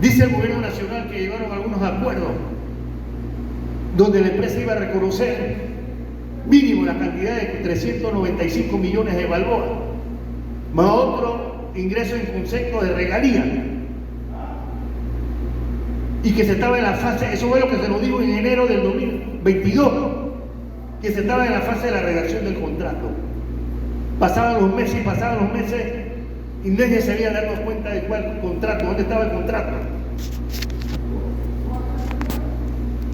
Dice el gobierno nacional que llegaron a algunos acuerdos donde la empresa iba a reconocer mínimo la cantidad de 395 millones de balboas, más otro ingreso en concepto de regalía, y que se estaba en la fase, eso fue lo que se nos dijo en enero del 2022, que se estaba en la fase de la redacción del contrato. Pasaban los meses y nadie se había dado cuenta de cuál contrato, dónde estaba el contrato.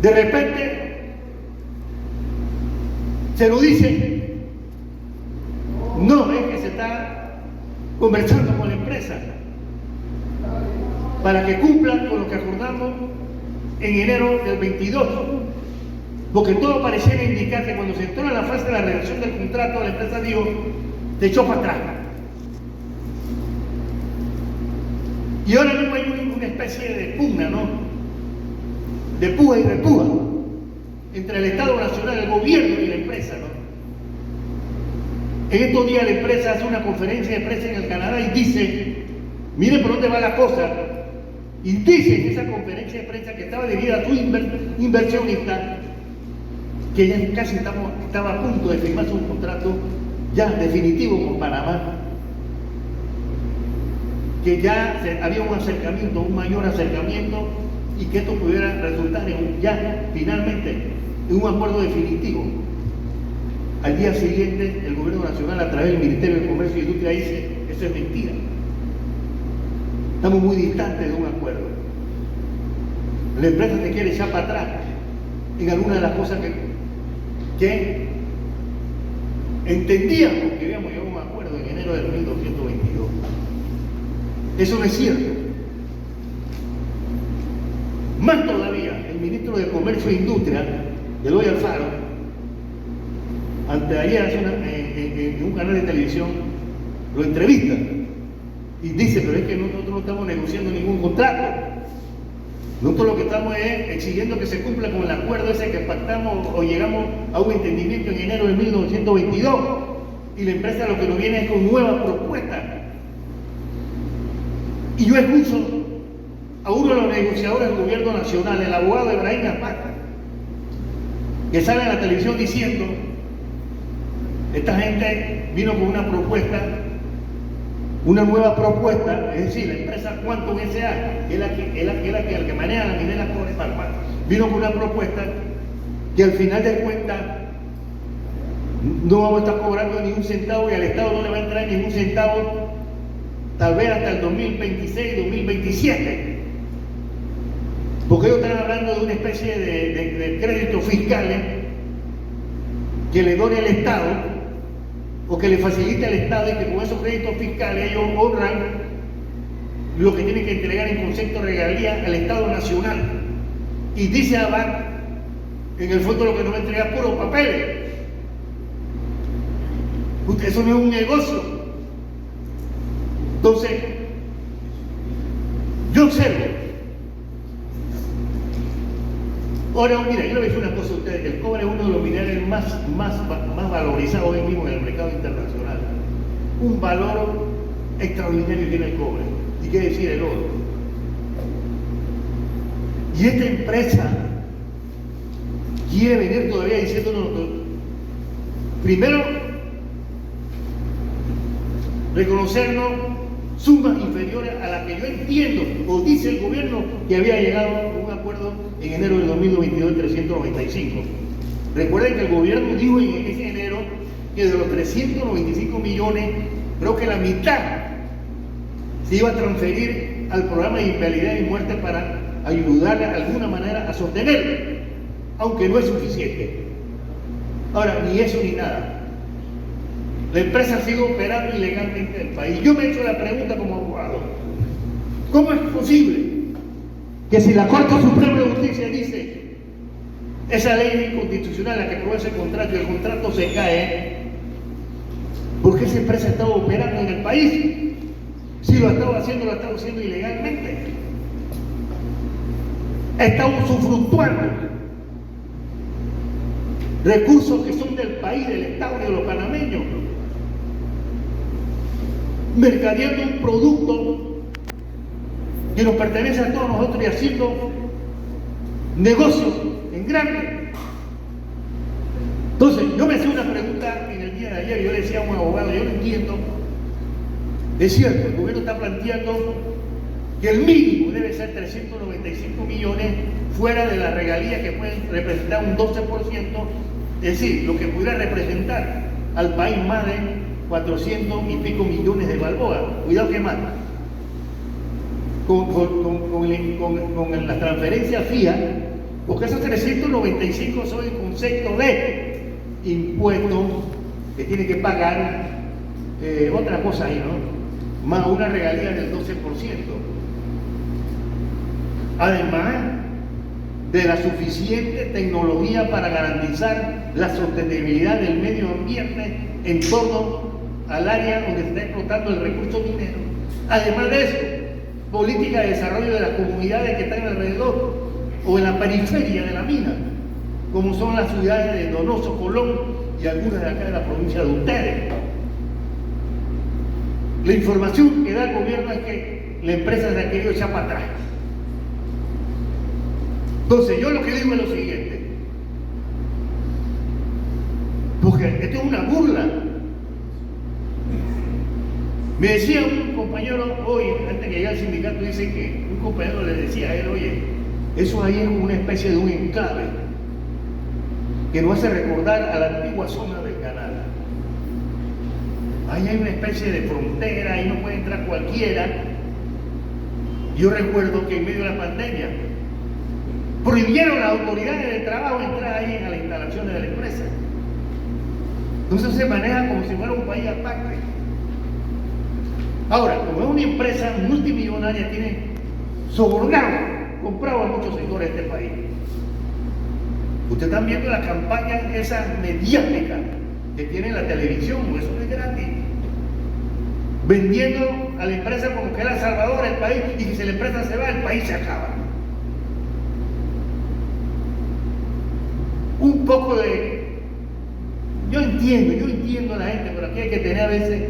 De repente se nos dice, no, es que se está conversando con la empresa para que cumplan con lo que acordamos en enero del 22, porque todo pareciera indicar que cuando se entró en la fase de la redacción del contrato, la empresa dijo, se echó para atrás. Y ahora mismo hay una especie de pugna, ¿no? De puja y repuja entre el Estado Nacional, el gobierno y la empresa, ¿no? En estos días la empresa hace una conferencia de prensa en el Canadá y dice, miren por dónde va la cosa, y dice en esa conferencia de prensa que estaba dirigida a su inversionista, que ya casi estaba a punto de firmarse un contrato ya definitivo con Panamá, que ya había un acercamiento, un mayor acercamiento, y que esto pudiera resultar ya finalmente en un acuerdo definitivo. Al día siguiente el gobierno nacional, a través del Ministerio de Comercio y Industria, dice, eso es mentira, estamos muy distantes de un acuerdo. La empresa se quiere echar para atrás en alguna de las cosas que entendíamos que habíamos llegado a un acuerdo en enero del 1222. Eso no es cierto. Más todavía, el ministro de Comercio e Industria, Eloy Alfaro, anteayer en un canal de televisión, lo entrevista y dice, pero es que nosotros no estamos negociando ningún contrato. Nosotros lo que estamos es exigiendo que se cumpla con el acuerdo ese que pactamos o llegamos a un entendimiento en enero de 1922, y la empresa lo que nos viene es con nuevas propuestas. Y yo escucho a uno de los negociadores del gobierno nacional, el abogado Ebrahim Apata, que sale en la televisión diciendo, esta gente vino con una propuesta, una nueva propuesta, es decir, la empresa Quantum S.A., que es la que maneja la minera Cobre Panamá, vino con una propuesta que al final de cuentas no vamos a estar cobrando ni un centavo y al Estado no le va a entrar ni un centavo, tal vez hasta el 2026, 2027. Porque ellos están hablando de una especie de créditos fiscales que le done el Estado o que le facilite al Estado, y que con esos créditos fiscales ellos honran lo que tienen que entregar en concepto de regalía al Estado Nacional. Y dice Abad, en el fondo lo que nos va a entregar es puro papeles. Eso no es un negocio. Entonces, yo observo. Ahora, mira, yo le voy a decir una cosa a ustedes: el cobre es uno de los minerales más valorizados hoy mismo en el mercado internacional. Un valor extraordinario tiene el cobre. ¿Y qué decir el oro? Y esta empresa quiere venir todavía diciéndonos, primero, reconocernos sumas inferiores a las que yo entiendo, o dice el gobierno, que había llegado a un acuerdo en enero del 2022 de 395. Recuerden que el gobierno dijo en ese enero que de los 395 millones, creo que la mitad se iba a transferir al programa de invalidez y muerte para ayudarle de alguna manera a sostenerlo, aunque no es suficiente. Ahora, ni eso ni nada. La empresa sigue operando ilegalmente en el país. Yo me he hecho la pregunta como abogado: ¿cómo es posible que si la Corte Suprema de Justicia dice esa ley inconstitucional la que aprobó ese contrato y el contrato se cae, ¿por qué esa empresa ha estado operando en el país? Si lo ha estado haciendo ilegalmente. Ha estado usufructuando recursos que son del país, del Estado y de los panameños, mercadeando un producto que nos pertenece a todos nosotros y haciendo negocios en grande. Entonces, yo me hacía una pregunta en el día de ayer, yo le decía a un abogado: yo no entiendo. Es cierto, el gobierno está planteando que el mínimo debe ser 395 millones fuera de la regalía, que pueden representar un 12%, es decir, lo que pudiera representar al país más de 400 y pico millones de balboas. Cuidado que más. Con la transferencia fija, porque esos 395 son el concepto de impuestos que tiene que pagar, otra cosa ahí, ¿no? Más una regalía del 12%. Además de la suficiente tecnología para garantizar la sostenibilidad del medio ambiente en torno al área donde se está explotando el recurso minero. Además de eso, política de desarrollo de las comunidades que están alrededor o en la periferia de la mina, como son las ciudades de Donoso, Colón y algunas de acá de la provincia de ustedes. La información que da el gobierno es que la empresa se ha querido echar para atrás. Entonces, yo lo que digo es lo siguiente, porque esto es una burla. Me decía un compañero hoy, antes que llegue al sindicato, dice que un compañero le decía a él: oye, eso ahí es como una especie de un enclave que nos hace recordar a la antigua zona del canal. Ahí hay una especie de frontera, ahí no puede entrar cualquiera. Yo recuerdo que en medio de la pandemia prohibieron a las autoridades de trabajo entrar ahí a las instalaciones de la empresa. Entonces se maneja como si fuera un país aparte. Ahora, como es una empresa multimillonaria, tiene sobornado, comprado a muchos sectores de este país. Ustedes están viendo la campaña esa mediática que tiene la televisión, eso no es gratis. Vendiendo a la empresa como que es la salvadora del país, y que si la empresa se va, el país se acaba. Un poco de... Yo entiendo a la gente, pero aquí hay que tener a veces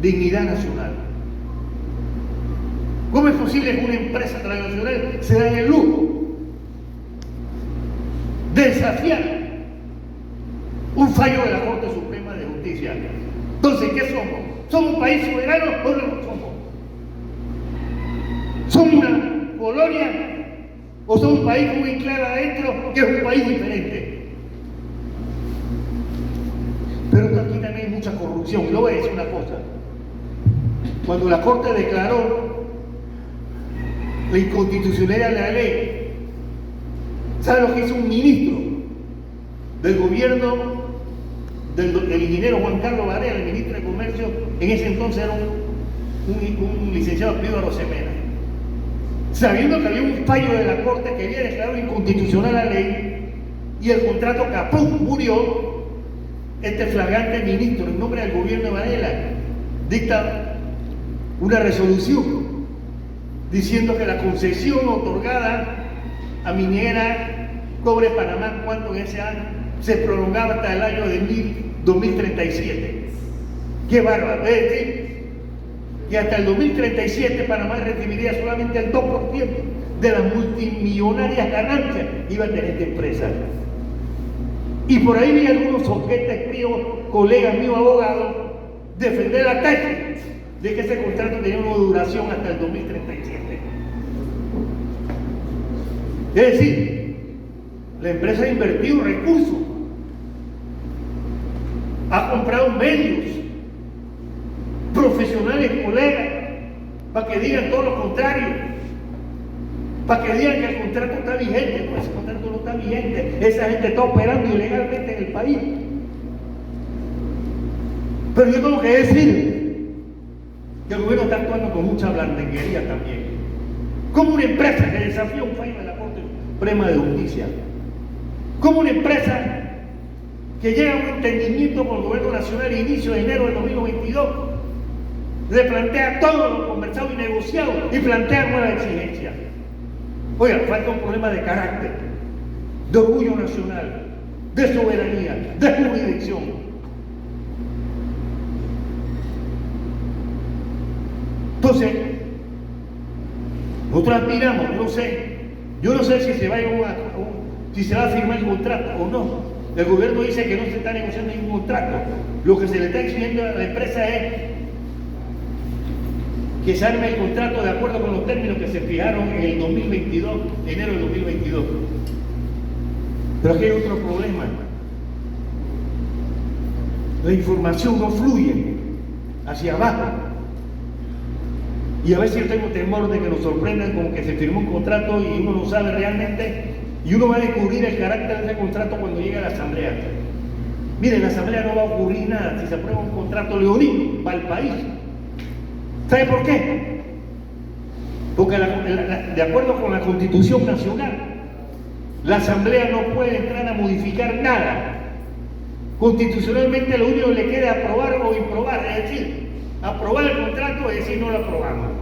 dignidad nacional. ¿Cómo es posible que una empresa transnacional se dé el lujo de desafiar un fallo de la Corte Suprema de Justicia? Entonces, ¿qué somos? ¿Somos un país soberano o no lo somos? ¿Somos una colonia o somos un país con un enclave adentro que es un país diferente? Constitución. Le voy a decir una cosa. Cuando la Corte declaró la inconstitucionalidad de la ley, ¿sabe lo que hizo un ministro del gobierno del ingeniero Juan Carlos Varela, el ministro de Comercio? En ese entonces era un licenciado Pío Rosemena. Sabiendo que había un fallo de la Corte que había declarado inconstitucional la ley y el contrato caput murió, este flagrante ministro, en nombre del gobierno de Varela, dicta una resolución diciendo que la concesión otorgada a Minera Cobre Panamá, cuando en ese año se prolongaba hasta el año de 2037. ¡Qué bárbaro! Es decir, que hasta el 2037 Panamá recibiría solamente el 2% de las multimillonarias ganancias que iba a tener esta empresa. Y por ahí vi algunos objetos míos, colegas míos abogados, defender la tesis de que ese contrato tenía una duración hasta el 2037. Es decir, la empresa ha invertido recursos, ha comprado medios, profesionales, colegas, para que digan todo lo contrario, para que digan que el contrato está vigente. Pues ese contrato no está vigente, esa gente está operando ilegalmente en el país. Pero yo tengo que decir que el gobierno está actuando con mucha blandenguería también, como una empresa que desafía un fallo de la Corte Suprema de Justicia, como una empresa que llega a un entendimiento con el gobierno nacional a inicio de enero de 2022, le plantea todo lo conversado y negociado y plantea nuevas exigencias. Oiga, falta un problema de carácter, de orgullo nacional, de soberanía, de jurisdicción. Entonces, nosotros aspiramos, yo no sé si se va a firmar el contrato o no. El gobierno dice que no se está negociando ningún contrato. Lo que se le está exigiendo a la empresa es que se arme el contrato de acuerdo con los términos que se fijaron en el 2022, enero del 2022. Pero aquí hay otro problema. La información no fluye hacia abajo. Y a veces yo tengo temor de que nos sorprendan como que se firmó un contrato y uno no sabe realmente, y uno va a descubrir el carácter de ese contrato cuando llegue a la asamblea. Miren, en la asamblea no va a ocurrir nada si se aprueba un contrato leonino para el país. ¿Sabe por qué? Porque de acuerdo con la Constitución Nacional, la asamblea no puede entrar a modificar nada. Constitucionalmente lo único que le queda es aprobar o improbar, es decir, aprobar el contrato es decir no lo aprobamos.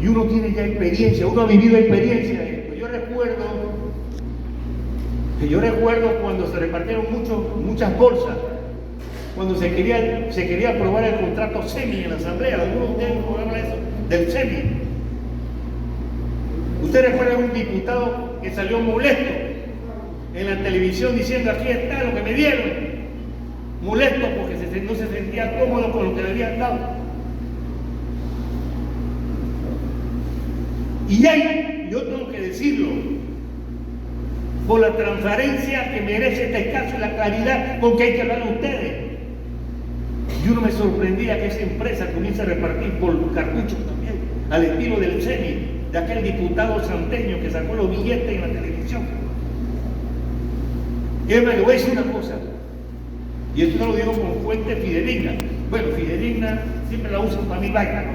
Y uno tiene ya experiencia, uno ha vivido experiencia de esto. Yo recuerdo cuando se repartieron muchas bolsas, cuando se quería aprobar el contrato SEMI en la asamblea. Algunos de ustedes hablan de eso, del SEMI. Usted recuerda un diputado que salió molesto en la televisión diciendo aquí está lo que me dieron, molesto porque no se sentía cómodo con lo que le habían dado. Y ahí, yo tengo que decirlo, por la transparencia que merece este caso y la claridad con que hay que hablar a ustedes. Yo no me sorprendía que esa empresa comience a repartir por cartuchos también, al estilo del SEMI, de aquel diputado santeño que sacó los billetes en la televisión. Y además, le voy a decir una cosa, y esto no lo digo con fuente fidedigna. Bueno, fidedigna siempre la uso para mi vaina, ¿no?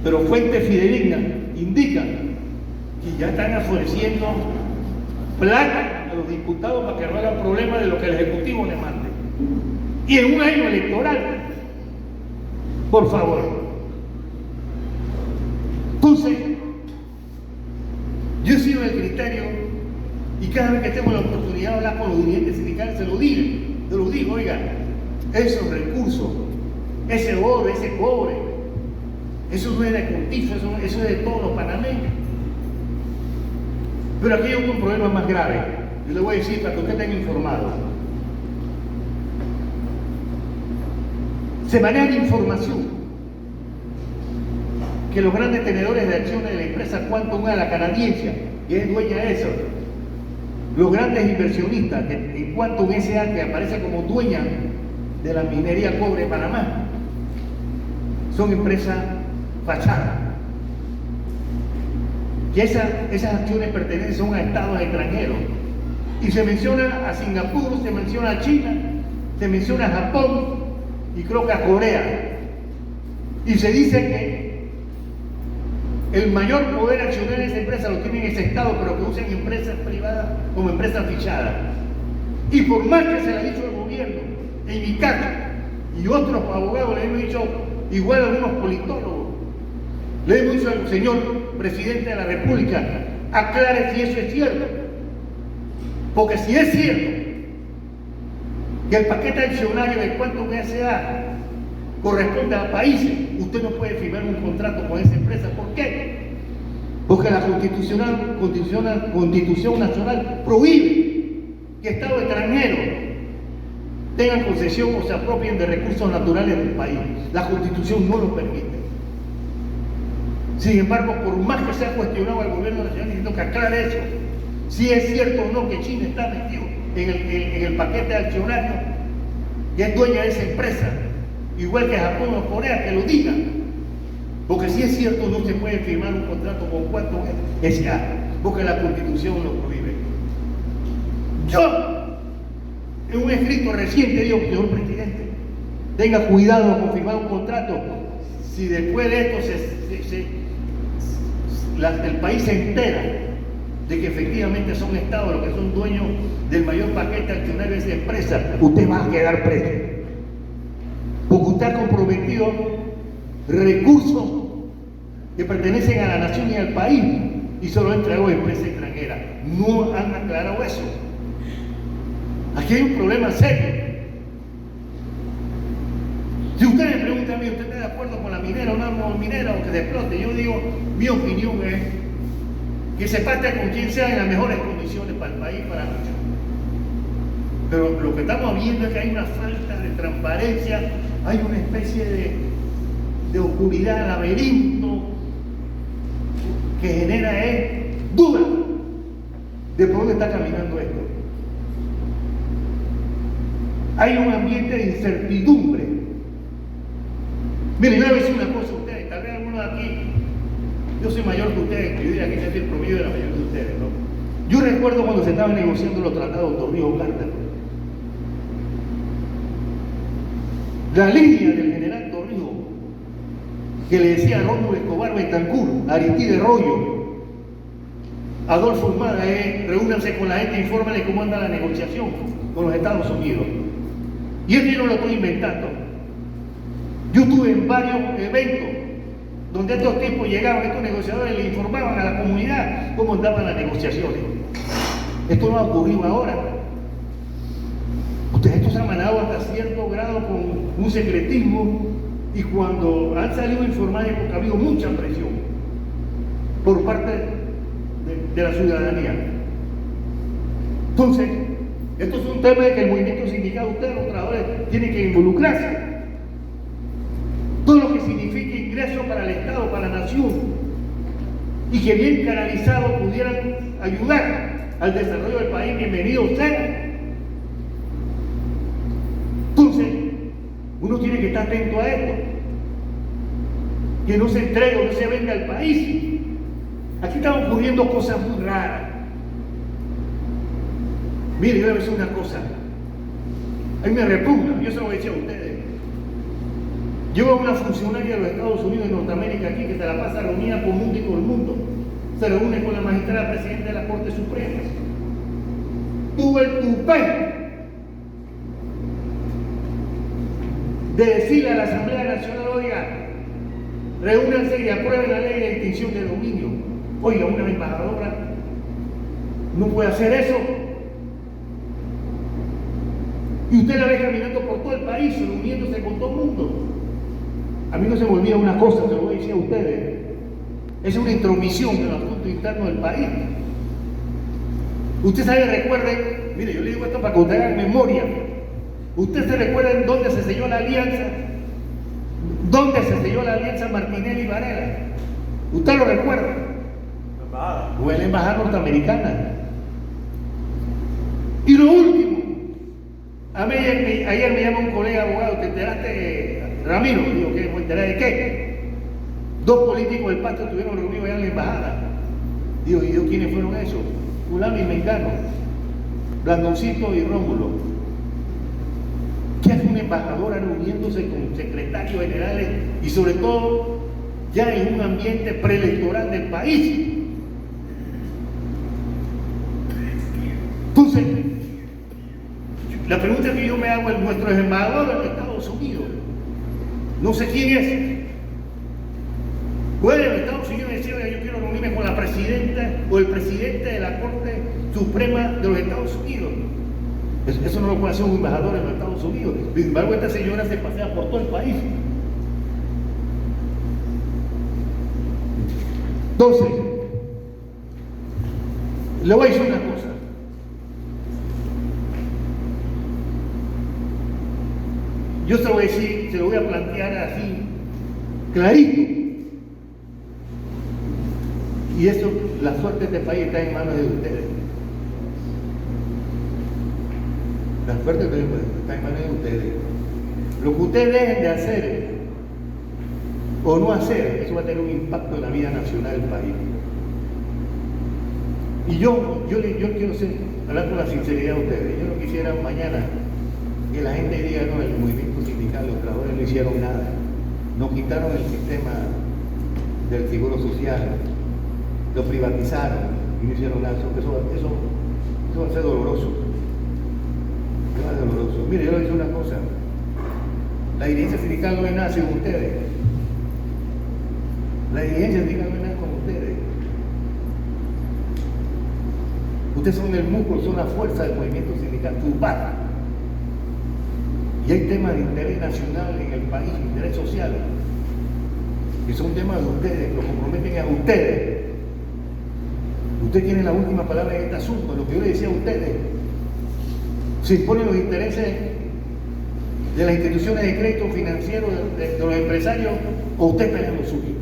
Pero fuente fidedigna indica que ya están ofreciendo plata a los diputados para que no hagan problema de lo que el Ejecutivo les mande. Y en un año electoral, por favor. Entonces, yo sigo el criterio y cada vez que tengo la oportunidad de hablar con los dirigentes sindicales se lo digo, oiga, esos recursos, ese oro, ese cobre, eso no es de Contifo, eso es de todos los panameños. Pero aquí hay un problema más grave, yo le voy a decir para que usted esté informado. Se maneja información que los grandes tenedores de acciones de la empresa Quantum A, la canadiense, que es dueña de eso, los grandes inversionistas en Quantum S.A., que aparece como dueña de la minería cobre Panamá son empresas fachada. Que esas acciones pertenecen a estados extranjeros. Y se menciona a Singapur, se menciona a China, se menciona a Japón y creo que a Corea. Y se dice que el mayor poder accionario de esa empresa lo tiene ese estado, pero que usan empresas privadas como empresas fichadas. Y por más que se le ha dicho al gobierno, en mi caso, y otros abogados le hemos dicho, igual algunos politólogos, le hemos dicho al señor presidente de la República, aclare si eso es cierto. Porque si es cierto que el paquete accionario de cuánto SA corresponde a países, usted no puede firmar un contrato con esa empresa. ¿Por qué? Porque la Constitución Nacional prohíbe que estados extranjeros tengan concesión o se apropien de recursos naturales del país. La Constitución no lo permite. Sin embargo, por más que se ha cuestionado al gobierno nacional diciendo que aclare eso, si es cierto o no que China está metido en el paquete accionario, que es dueña de esa empresa, igual que Japón o Corea, que lo digan. Porque si es cierto, no se puede firmar un contrato con cuánto SA, porque la Constitución lo prohíbe. Yo, en un escrito reciente, digo, señor presidente, tenga cuidado con firmar un contrato. Si después de esto el país se entera de que efectivamente son estados los que son dueños del mayor paquete accionario de esa empresa, usted va a quedar preso. Porque usted ha comprometido recursos que pertenecen a la nación y al país y solo ha entregado a empresas extranjeras. No han aclarado eso. Aquí hay un problema serio. Si usted me pregunta a mí, ¿usted está de acuerdo con la minera o no minera o que se explote? Yo digo, mi opinión es que se parte con quien sea en las mejores condiciones para el país, para nosotros. Pero lo que estamos viendo es que hay una falta de transparencia, hay una especie de oscuridad, laberinto, que genera duda de por dónde está caminando esto. Hay un ambiente de incertidumbre. Miren, yo voy a decir una cosa a ustedes, tal vez algunos aquí, yo soy mayor que ustedes, yo diría que ese es el promedio de la mayoría de ustedes, ¿no? Yo recuerdo cuando se estaban negociando los tratados de Torrijos-Carter. La línea del general Torrijos, que le decía a Rómulo Escobar Betancur, Aristide Rollo, Adolfo Humada, reúnanse con la gente, infórmale cómo anda la negociación con los Estados Unidos. Y esto yo no lo estoy inventando. Yo estuve en varios eventos donde estos tipos llegaban, estos negociadores le informaban a la comunidad cómo andaban las negociaciones. Esto no ha ocurrido ahora. Esto se ha manejado hasta cierto grado con un secretismo, y cuando han salido a informar es porque ha habido mucha presión por parte de la ciudadanía. Entonces, esto es un tema de que el movimiento sindical, ustedes los trabajadores, tienen que involucrarse. Todo lo que signifique ingreso para el Estado, para la nación, y que bien canalizado pudieran ayudar al desarrollo del país, bienvenido sea. Entonces, uno tiene que estar atento a esto, que no se entregue o no se venda al país. Aquí están ocurriendo cosas muy raras. Mire, yo voy a decir una cosa, a mí me repugna, yo se lo voy a decir a ustedes. Yo veo a una funcionaria de los Estados Unidos y Norteamérica aquí que se la pasa reunida con mundo y con el mundo. Se reúne con la magistrada presidenta de la Corte Suprema. Tuvo el tupé de decirle a la Asamblea Nacional, oiga, reúnanse y aprueben la ley de extinción de dominio. Oiga, una embajadora no puede hacer eso. Y usted la ve caminando por todo el país, reuniéndose con todo el mundo. A mí no se me olvida una cosa, se lo voy a decir a ustedes. Es una intromisión en el asunto interno del país. Usted sabe, recuerden, mire, yo le digo esto para que usted haga memoria. ¿Usted se recuerda en dónde se selló la alianza? ¿Dónde se selló la alianza Martinelli y Varela? ¿Usted lo recuerda? O en la embajada norteamericana. Y lo último, A mí ayer me llama un colega abogado, ¿te enteraste, Ramiro? Digo, ¿qué? ¿Me enteré de qué? 2 políticos del pacto estuvieron reunidos allá en la embajada. Digo, ¿y yo quiénes fueron esos? Fulano y Mengano, Blandoncito y Rómulo. ¿Qué hace una embajadora reuniéndose con secretarios generales y sobre todo ya en un ambiente preelectoral del país? Entonces, la pregunta que yo me hago es: nuestro embajador en Estados Unidos, no sé quién es, puede en Estados Unidos decir: yo quiero reunirme con la presidenta o el presidente de la Corte Suprema de los Estados Unidos. Eso no lo puede hacer un embajador en los Estados Unidos. Sin embargo, esta señora se pasea por todo el país. Entonces, le voy a decir una cosa. Yo se lo voy a decir, se lo voy a plantear así, clarito. Y eso, la suerte de este país está en manos de ustedes. La suerte está en manos de ustedes. Lo que ustedes dejen de hacer o no hacer, eso va a tener un impacto en la vida nacional del país. Y yo quiero hablar con la sinceridad de ustedes. Yo no quisiera mañana que la gente diga: no, el movimiento sindical, los trabajadores no hicieron nada, no quitaron el sistema del seguro social, lo privatizaron y no hicieron nada. Eso va a ser doloroso. Eso va a ser doloroso. Mire, yo le digo una cosa: la dirigencia sindical no es nada sin ustedes. La dirigencia sindical no es nada con ustedes. Ustedes son el músculo, son la fuerza del movimiento sindical, tu barra. Y hay temas de interés nacional en el país, interés social, que son temas de ustedes, que los comprometen a ustedes. Ustedes tienen la última palabra en este asunto. Lo que yo les decía a ustedes: se imponen los intereses de las instituciones de crédito financiero, de los empresarios, o ustedes pelean lo suyo.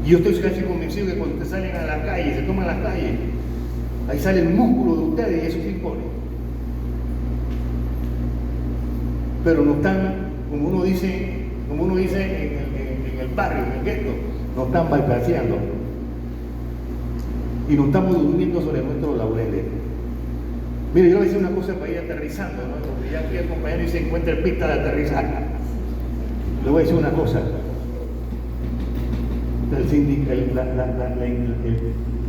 Y yo estoy casi convencido que cuando ustedes salen a la calle, se toman las calles, ahí sale el músculo de ustedes y eso se impone. Pero no están, como uno dice en el barrio, en el gueto, nos están balbuceando y nos estamos durmiendo sobre nuestros laureles. Mire, yo le voy a decir una cosa para ir aterrizando, ¿no? Porque ya aquí el compañero se encuentra en pista de aterrizaje. Le voy a decir una cosa: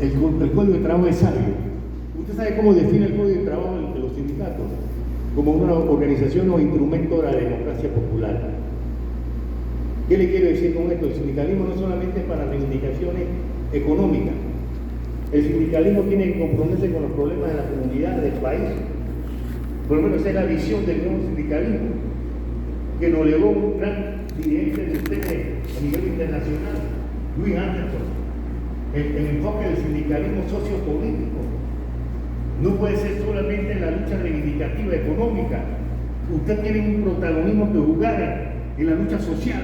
el código de trabajo es sabio. ¿Usted sabe cómo define el código de trabajo de los sindicatos? Como una organización o instrumento de la democracia popular. ¿Qué le quiero decir con esto? El sindicalismo no solamente es para reivindicaciones económicas. El sindicalismo tiene que comprometerse con los problemas de la comunidad, del país. Por lo menos esa es la visión del nuevo sindicalismo, que nos legó un gran dirigente de ustedes a nivel internacional, Louis Anderson. El enfoque del sindicalismo sociopolítico no puede ser solamente en la lucha reivindicativa económica. Usted tiene un protagonismo que jugar en la lucha social,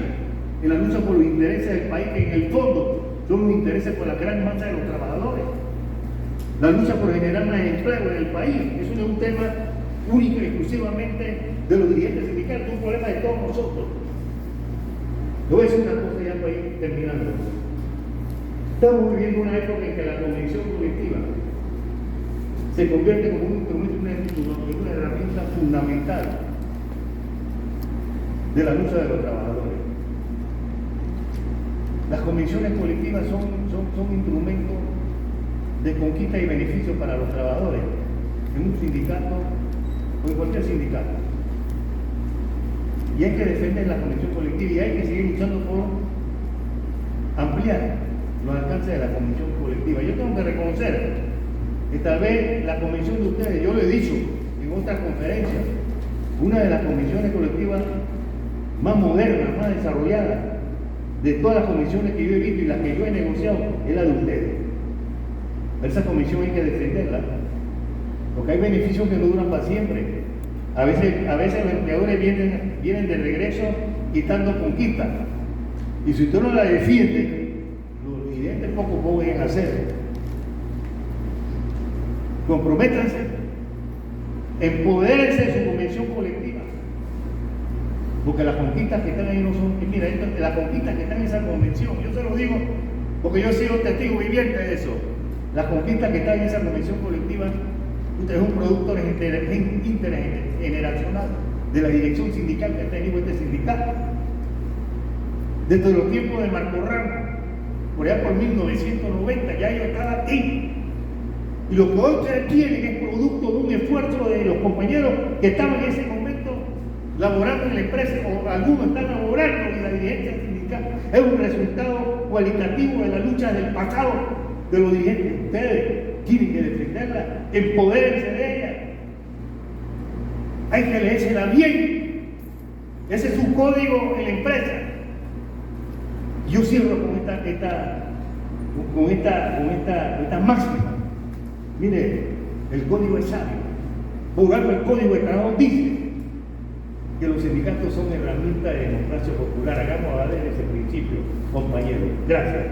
en la lucha por los intereses del país, que en el fondo son los intereses por la gran masa de los trabajadores. La lucha por generar más empleo en el país, eso no es un tema único y exclusivamente de los dirigentes sindicales, es un problema de todos nosotros. Le voy a decir una cosa ya para ir terminando. Estamos viviendo una época en que la convención colectiva se convierte como un instrumento, una herramienta fundamental de la lucha de los trabajadores. Las convenciones colectivas son instrumentos de conquista y beneficio para los trabajadores, en un sindicato o en cualquier sindicato. Y hay que defender la convención colectiva y hay que seguir luchando por ampliar los alcances de la convención colectiva. Yo tengo que reconocer que tal vez la convención de ustedes, yo lo he dicho en otras conferencias, una de las convenciones colectivas más modernas, más desarrolladas de todas las convenciones que yo he visto y las que yo he negociado es la de ustedes. Esa convención hay que defenderla, porque hay beneficios que no duran para siempre. A veces los empleadores vienen de regreso quitando conquistas, y si usted no la defiende, los dirigentes poco pueden hacer. Comprométanse empodérense de su convención colectiva. Porque las conquistas que están ahí no son, mira, las conquistas que están en esa convención, yo se lo digo porque yo he sido testigo viviente de eso. Las conquistas que están en esa convención colectiva es un producto intergeneracional de la dirección sindical que ha tenido este sindicato. Desde los tiempos de Marco Ramos, por allá por 1990, ya yo estaba aquí. Y lo que hoy ustedes tienen es producto de un esfuerzo de los compañeros que estaban en ese momento laborando en la empresa, o algunos están laborando en la dirigencia sindical. Es un resultado cualitativo de la lucha del pasado de los dirigentes. Ustedes tienen que defenderla, empodérense de ella. Hay que leérsela bien. Ese es su código en la empresa. Yo cierro con esta máxima. Mire, el código es sabio. Por algo el código de trabajo dice que los sindicatos son herramientas de democracia popular. Hagamos valer ese principio, compañeros. Gracias.